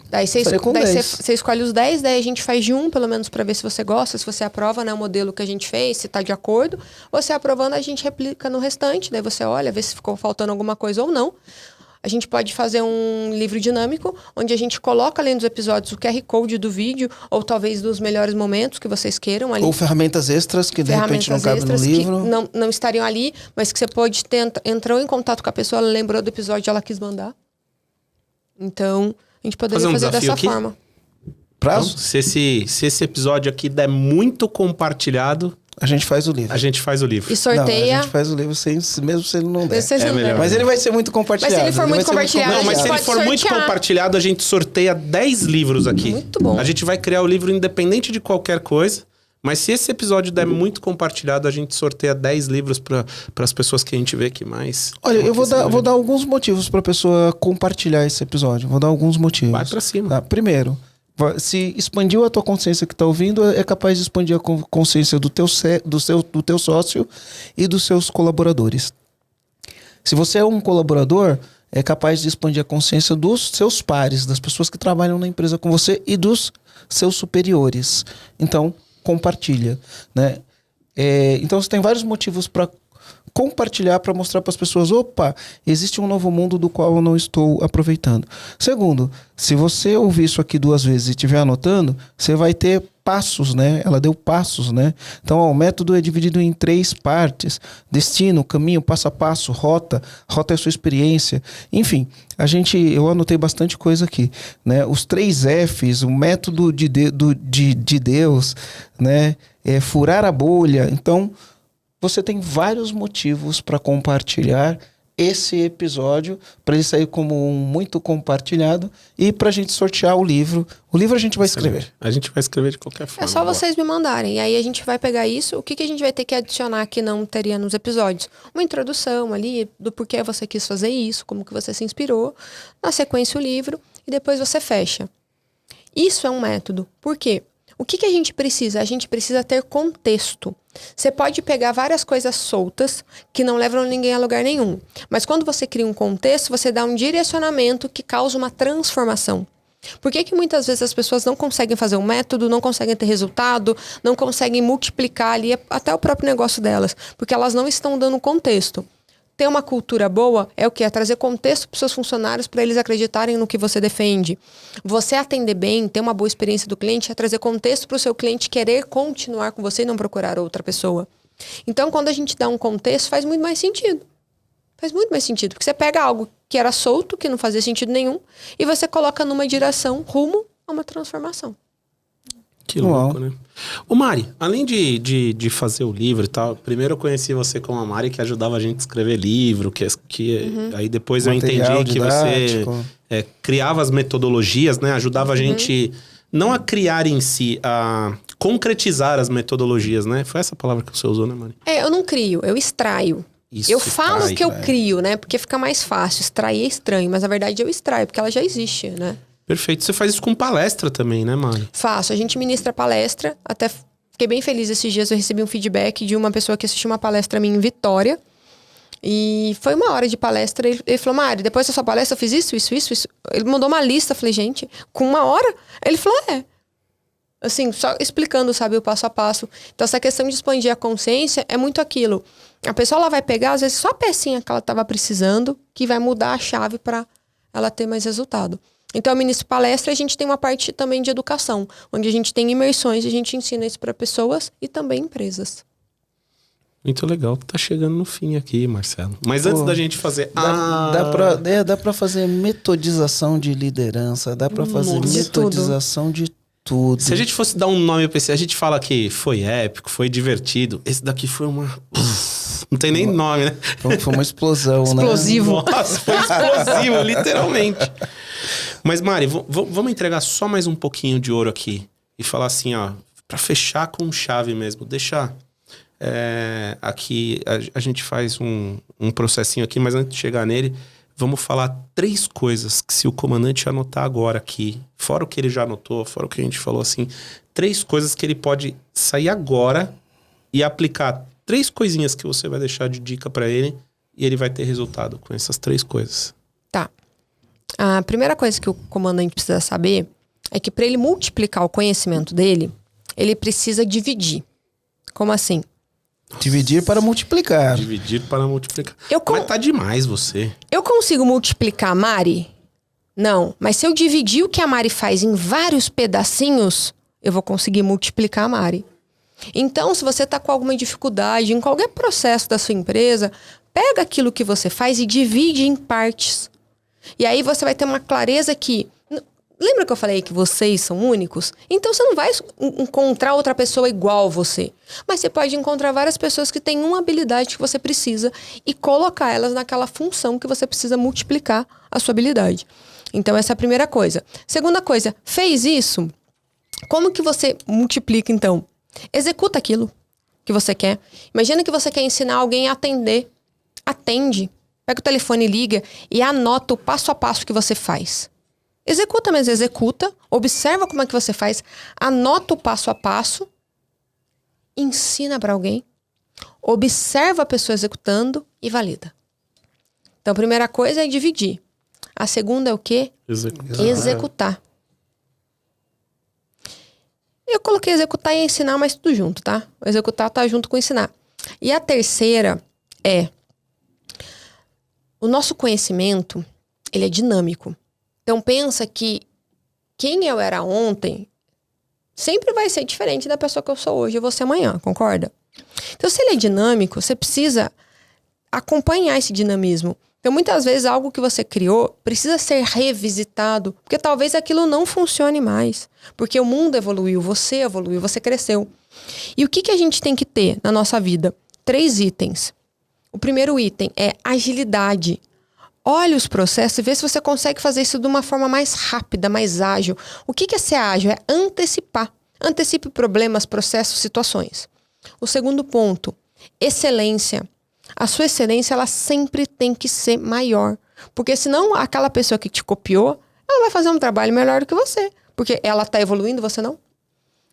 Daí você escolhe os 10, daí a gente faz de um, pelo menos, pra ver se você gosta, se você aprova, né, o modelo que a gente fez, se tá de acordo. Você aprovando, a gente replica no restante, daí você olha, vê se ficou faltando alguma coisa ou não. A gente pode fazer um livro dinâmico, onde a gente coloca, além dos episódios, o QR Code do vídeo, ou talvez dos melhores momentos que vocês queiram ali. Ou ferramentas extras que, de repente, não cabem no livro. Que não estariam ali, mas que você pode ter... Entrou em contato com a pessoa, ela lembrou do episódio e ela quis mandar. Então... A gente poderia fazer dessa forma. Prazo? Então, se esse episódio aqui der muito compartilhado... A gente faz o livro. A gente faz o livro. E sorteia... Não, a gente faz o livro mesmo se ele não der. Melhor. Mas ele vai ser muito compartilhado. Mas se ele for muito compartilhado, mas se ele for muito compartilhado, a gente sorteia 10 livros aqui. Muito bom. A gente vai criar o livro independente de qualquer coisa. Mas se esse episódio der muito compartilhado, a gente sorteia 10 livros para as pessoas que a gente vê que mais... Olha, eu vou dar alguns motivos para a pessoa compartilhar esse episódio. Vou dar alguns motivos. Vai para cima. Tá? Primeiro, se expandiu a tua consciência que está ouvindo, é capaz de expandir a consciência do teu sócio e dos seus colaboradores. Se você é um colaborador, é capaz de expandir a consciência dos seus pares, das pessoas que trabalham na empresa com você e dos seus superiores. Então, compartilha, né? Então você tem vários motivos para compartilhar, para mostrar para as pessoas, opa, existe um novo mundo do qual eu não estou aproveitando. Segundo, se você ouvir isso aqui 2 vezes e estiver anotando, você vai ter passos, né? Ela deu passos, né? Então, o método é dividido em 3 partes: destino, caminho, passo a passo, rota é a sua experiência. Enfim, eu anotei bastante coisa aqui, né? Os 3 Fs, o método de Deus, né? Furar a bolha. Então, você tem vários motivos para compartilhar esse episódio, para ele sair como um muito compartilhado e para a gente sortear o livro. O livro a gente vai escrever. A gente vai escrever de qualquer forma. É só vocês me mandarem. E aí a gente vai pegar isso. O que a gente vai ter que adicionar que não teria nos episódios? Uma introdução ali do porquê você quis fazer isso, como que você se inspirou. Na sequência o livro e depois você fecha. Isso é um método. Por quê? O que a gente precisa? A gente precisa ter contexto. Você pode pegar várias coisas soltas que não levam ninguém a lugar nenhum. Mas quando você cria um contexto, você dá um direcionamento que causa uma transformação. Por que muitas vezes as pessoas não conseguem fazer um método, não conseguem ter resultado, não conseguem multiplicar ali até o próprio negócio delas? Porque elas não estão dando contexto. Ter uma cultura boa é o quê? É trazer contexto para os seus funcionários para eles acreditarem no que você defende. Você atender bem, ter uma boa experiência do cliente, é trazer contexto para o seu cliente querer continuar com você e não procurar outra pessoa. Então, quando a gente dá um contexto, faz muito mais sentido. Faz muito mais sentido. Porque você pega algo que era solto, que não fazia sentido nenhum, e você coloca numa direção rumo a uma transformação. Que louco, né? Ô Mari, além de fazer o livro e tal, primeiro eu conheci você como a Mari, que ajudava a gente a escrever livro, aí depois material eu entendi que didático. Você criava as metodologias, né? Ajudava a gente, não a criar em si, a concretizar as metodologias, né? Foi essa palavra que você usou, né, Mari? Eu não crio, eu extraio. Eu falo que eu crio, né? Porque fica mais fácil. Extrair é estranho, mas na verdade eu extraio, porque ela já existe, né? Perfeito. Você faz isso com palestra também, né, Mari? Faço. A gente ministra palestra. Até fiquei bem feliz esses dias. Eu recebi um feedback de uma pessoa que assistiu uma palestra minha em Vitória. E foi 1 hora de palestra. Ele falou, Mari, depois da sua palestra eu fiz isso. Ele mandou uma lista. Eu falei, gente, com 1 hora? Ele falou, assim, só explicando, sabe, o passo a passo. Então, essa questão de expandir a consciência é muito aquilo. A pessoa ela vai pegar, às vezes, só a pecinha que ela estava precisando, que vai mudar a chave para ela ter mais resultado. Então, eu ministro palestra e a gente tem uma parte também de educação, onde a gente tem imersões e a gente ensina isso para pessoas e também empresas. Muito legal que tá chegando no fim aqui, Marcelo. Mas antes da gente fazer... Dá pra fazer metodização de liderança, dá pra fazer metodização de tudo. Se a gente fosse dar um nome pra esse, a gente fala que foi épico, foi divertido. Esse daqui foi uma... Não tem nem nome, né? Foi uma explosão, Explosivo. né? Nossa, foi explosivo, literalmente. Mas, Mari, vamos entregar só mais um pouquinho de ouro aqui. E falar assim, ó, pra fechar com chave mesmo. Deixa... aqui a gente faz um processinho aqui, mas antes de chegar nele, vamos falar 3 coisas que se o comandante anotar agora aqui, fora o que ele já anotou, fora o que a gente falou assim, 3 coisas que ele pode sair agora e aplicar 3 coisinhas que você vai deixar de dica pra ele e ele vai ter resultado com essas 3 coisas. Tá. A primeira coisa que o comandante precisa saber é que para ele multiplicar o conhecimento dele, ele precisa dividir. Como assim? Dividir para multiplicar. Dividir para multiplicar. Mas tá demais você. Eu consigo multiplicar a Mari? Não. Mas se eu dividir o que a Mari faz em vários pedacinhos, eu vou conseguir multiplicar a Mari. Então, se você tá com alguma dificuldade em qualquer processo da sua empresa, pega aquilo que você faz e divide em partes. E aí você vai ter uma clareza que... Lembra que eu falei que vocês são únicos? Então você não vai encontrar outra pessoa igual a você. Mas você pode encontrar várias pessoas que têm uma habilidade que você precisa e colocar elas naquela função que você precisa multiplicar a sua habilidade. Então essa é a primeira coisa. Segunda coisa, fez isso? Como que você multiplica então? Executa aquilo que você quer. Imagina que você quer ensinar alguém a atender. Atende. Pega o telefone e liga e anota o passo a passo que você faz. Executa, mas executa, observa como é que você faz, anota o passo a passo, ensina para alguém, observa a pessoa executando e valida. Então, a primeira coisa é dividir. A segunda é o quê? Executar. Eu coloquei executar e ensinar, mas tudo junto, tá? O executar tá junto com ensinar. E a terceira é... O nosso conhecimento, ele é dinâmico. Então pensa que quem eu era ontem sempre vai ser diferente da pessoa que eu sou hoje e você amanhã, concorda? Então se ele é dinâmico, você precisa acompanhar esse dinamismo. Então muitas vezes algo que você criou precisa ser revisitado, porque talvez aquilo não funcione mais. Porque o mundo evoluiu, você cresceu. E o que a gente tem que ter na nossa vida? 3 itens. O primeiro item é agilidade. Olhe os processos e vê se você consegue fazer isso de uma forma mais rápida, mais ágil. O que é ser ágil? É antecipar. Antecipe problemas, processos, situações. O segundo ponto, excelência. A sua excelência, ela sempre tem que ser maior. Porque senão aquela pessoa que te copiou, ela vai fazer um trabalho melhor do que você. Porque ela está evoluindo, você não.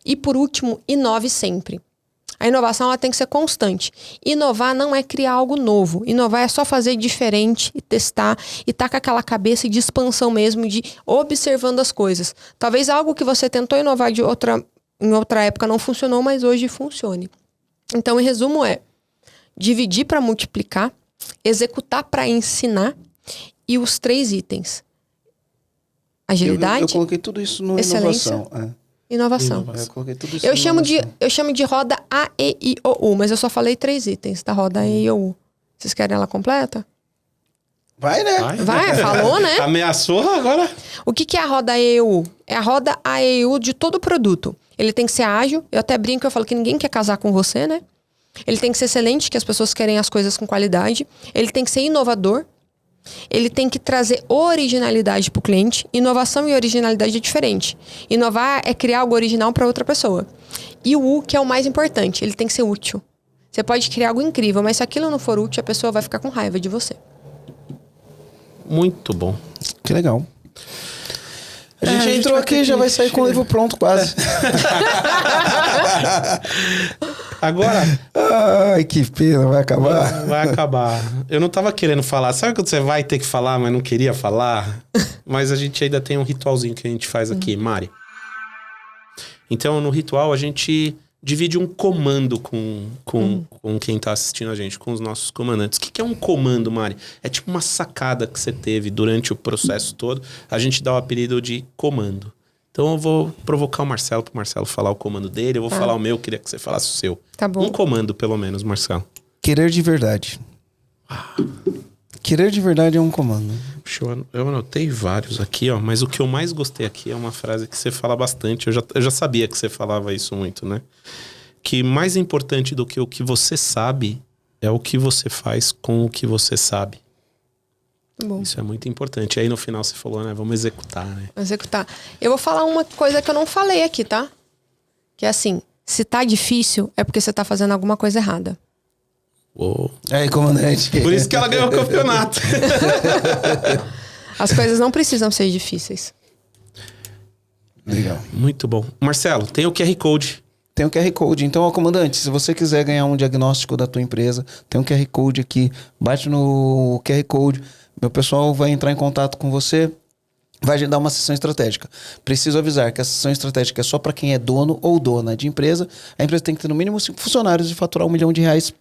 E por último, inove sempre. A inovação ela tem que ser constante. Inovar não é criar algo novo. Inovar é só fazer diferente e testar e tá com aquela cabeça de expansão mesmo, de observando as coisas. Talvez algo que você tentou inovar em outra época não funcionou, mas hoje funcione. Então, em resumo, é dividir para multiplicar, executar para ensinar e os 3 itens. Agilidade, eu coloquei tudo isso no excelência, inovação. Inovação. Eu chamo de roda A, E, I, O, U, mas eu só falei 3 itens da roda A, E, I, O, U. Vocês querem ela completa? Vai, né? Vai, falou, né? Ameaçou agora? O que é a roda A, E, I, O, U? É a roda A, E, I, O, U de todo produto. Ele tem que ser ágil. Eu até brinco, eu falo que ninguém quer casar com você, né? Ele tem que ser excelente, que as pessoas querem as coisas com qualidade. Ele tem que ser inovador. Ele tem que trazer originalidade para o cliente. Inovação e originalidade é diferente. Inovar é criar algo original para outra pessoa. E o U, que é o mais importante, ele tem que ser útil. Você pode criar algo incrível, mas se aquilo não for útil, a pessoa vai ficar com raiva de você. Muito bom. Que legal. A gente entrou aqui e já vai sair com o livro pronto quase. Agora... Ai, que pena, vai acabar. Vai acabar. Eu não tava querendo falar. Sabe quando você vai ter que falar, mas não queria falar? Mas a gente ainda tem um ritualzinho que a gente faz aqui, Mari. Então, no ritual, a gente divide um comando com quem tá assistindo a gente, com os nossos comandantes. O que é um comando, Mari? É tipo uma sacada que você teve durante o processo todo. A gente dá o apelido de comando. Então eu vou provocar o Marcelo, pro Marcelo falar o comando dele. Eu vou falar o meu, queria que você falasse o seu. Tá bom. Um comando, pelo menos, Marcelo. Querer de verdade. Querer de verdade é um comando. Eu anotei vários aqui, ó. Mas o que eu mais gostei aqui é uma frase que você fala bastante. Eu já sabia que você falava isso muito, né? Que mais importante do que o que você sabe é o que você faz com o que você sabe. Bom. Isso é muito importante. Aí no final você falou, né? Vamos executar, né? Executar. Eu vou falar uma coisa que eu não falei aqui, tá? Que é assim, se tá difícil, é porque você tá fazendo alguma coisa errada. Uou. Aí, comandante. Por isso que ela ganhou o campeonato. As coisas não precisam ser difíceis. Legal. Muito bom. Marcelo, tem o QR Code. Tem um QR Code. Então, ó, comandante, se você quiser ganhar um diagnóstico da tua empresa, tem um QR Code aqui. Bate no QR Code. Meu pessoal vai entrar em contato com você. Vai agendar uma sessão estratégica. Preciso avisar que a sessão estratégica é só para quem é dono ou dona de empresa. A empresa tem que ter no mínimo 5 funcionários e faturar R$1 milhão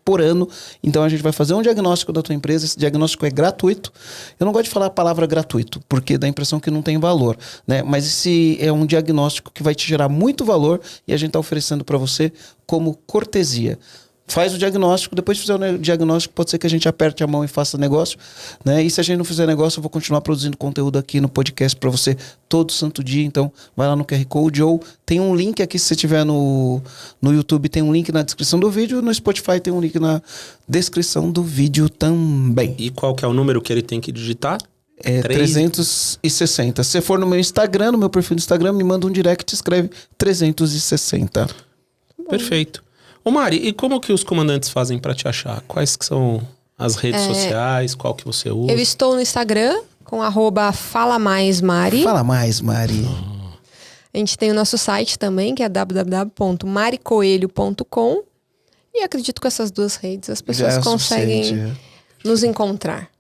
por ano. Então a gente vai fazer um diagnóstico da tua empresa. Esse diagnóstico é gratuito. Eu não gosto de falar a palavra gratuito, porque dá a impressão que não tem valor, né? Mas esse é um diagnóstico que vai te gerar muito valor e a gente está oferecendo para você como cortesia. Faz o diagnóstico, depois de fazer o diagnóstico, pode ser que a gente aperte a mão e faça negócio, né? E se a gente não fizer negócio, eu vou continuar produzindo conteúdo aqui no podcast para você todo santo dia. Então, vai lá no QR Code ou tem um link aqui, se você tiver no YouTube, tem um link na descrição do vídeo, no Spotify tem um link na descrição do vídeo também. E qual que é o número que ele tem que digitar? É 360. Se você for no meu Instagram, no meu perfil do Instagram, me manda um direct e escreve 360. Perfeito. Ô Mari, e como que os comandantes fazem para te achar? Quais que são as redes sociais? Qual que você usa? Eu estou no Instagram com @falamaismari. Fala mais, Mari. A gente tem o nosso site também, que é www.maricoelho.com. E acredito que com essas duas redes as pessoas conseguem nos encontrar.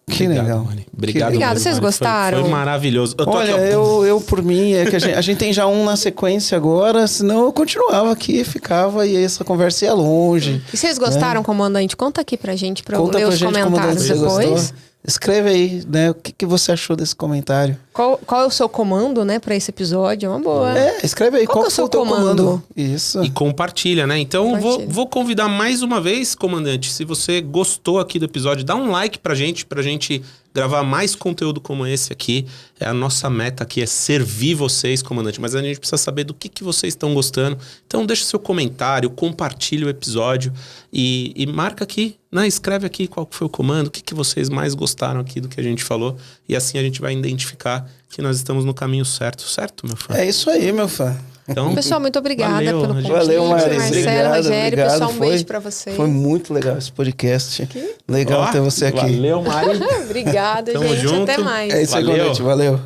Que legal. Mari. Obrigado. Obrigado. Vocês gostaram? Foi maravilhoso. Olha, eu por mim, é que a gente tem já um na sequência agora, senão eu continuava aqui, ficava e essa conversa ia longe. E vocês gostaram, comandante? Conta aqui pra gente, pra eu ler os comentários você depois. Gostou? Escreve aí, né? O que você achou desse comentário? Qual é o seu comando, né, pra esse episódio? É uma boa. Escreve aí. Qual é o seu comando? Isso. E compartilha, né? Então, vou convidar mais uma vez, comandante, se você gostou aqui do episódio, dá um like pra gente gravar mais conteúdo como esse aqui. A nossa meta aqui é servir vocês, comandante, mas a gente precisa saber do que vocês estão gostando. Então, deixa seu comentário, compartilha o episódio e marca aqui, né? Escreve aqui qual foi o comando, o que vocês mais gostaram aqui do que a gente falou. E assim a gente vai identificar que nós estamos no caminho certo, meu fã? É isso aí, meu fã. Então, pessoal, muito obrigada pelo convite. Valeu, Mari. Marcelo, Rogério, pessoal, um beijo pra vocês. Foi muito legal esse podcast. Legal ter você aqui. Valeu, Mari. Obrigada, Tamo gente. junto. Até mais. É isso aí, comandante. Valeu.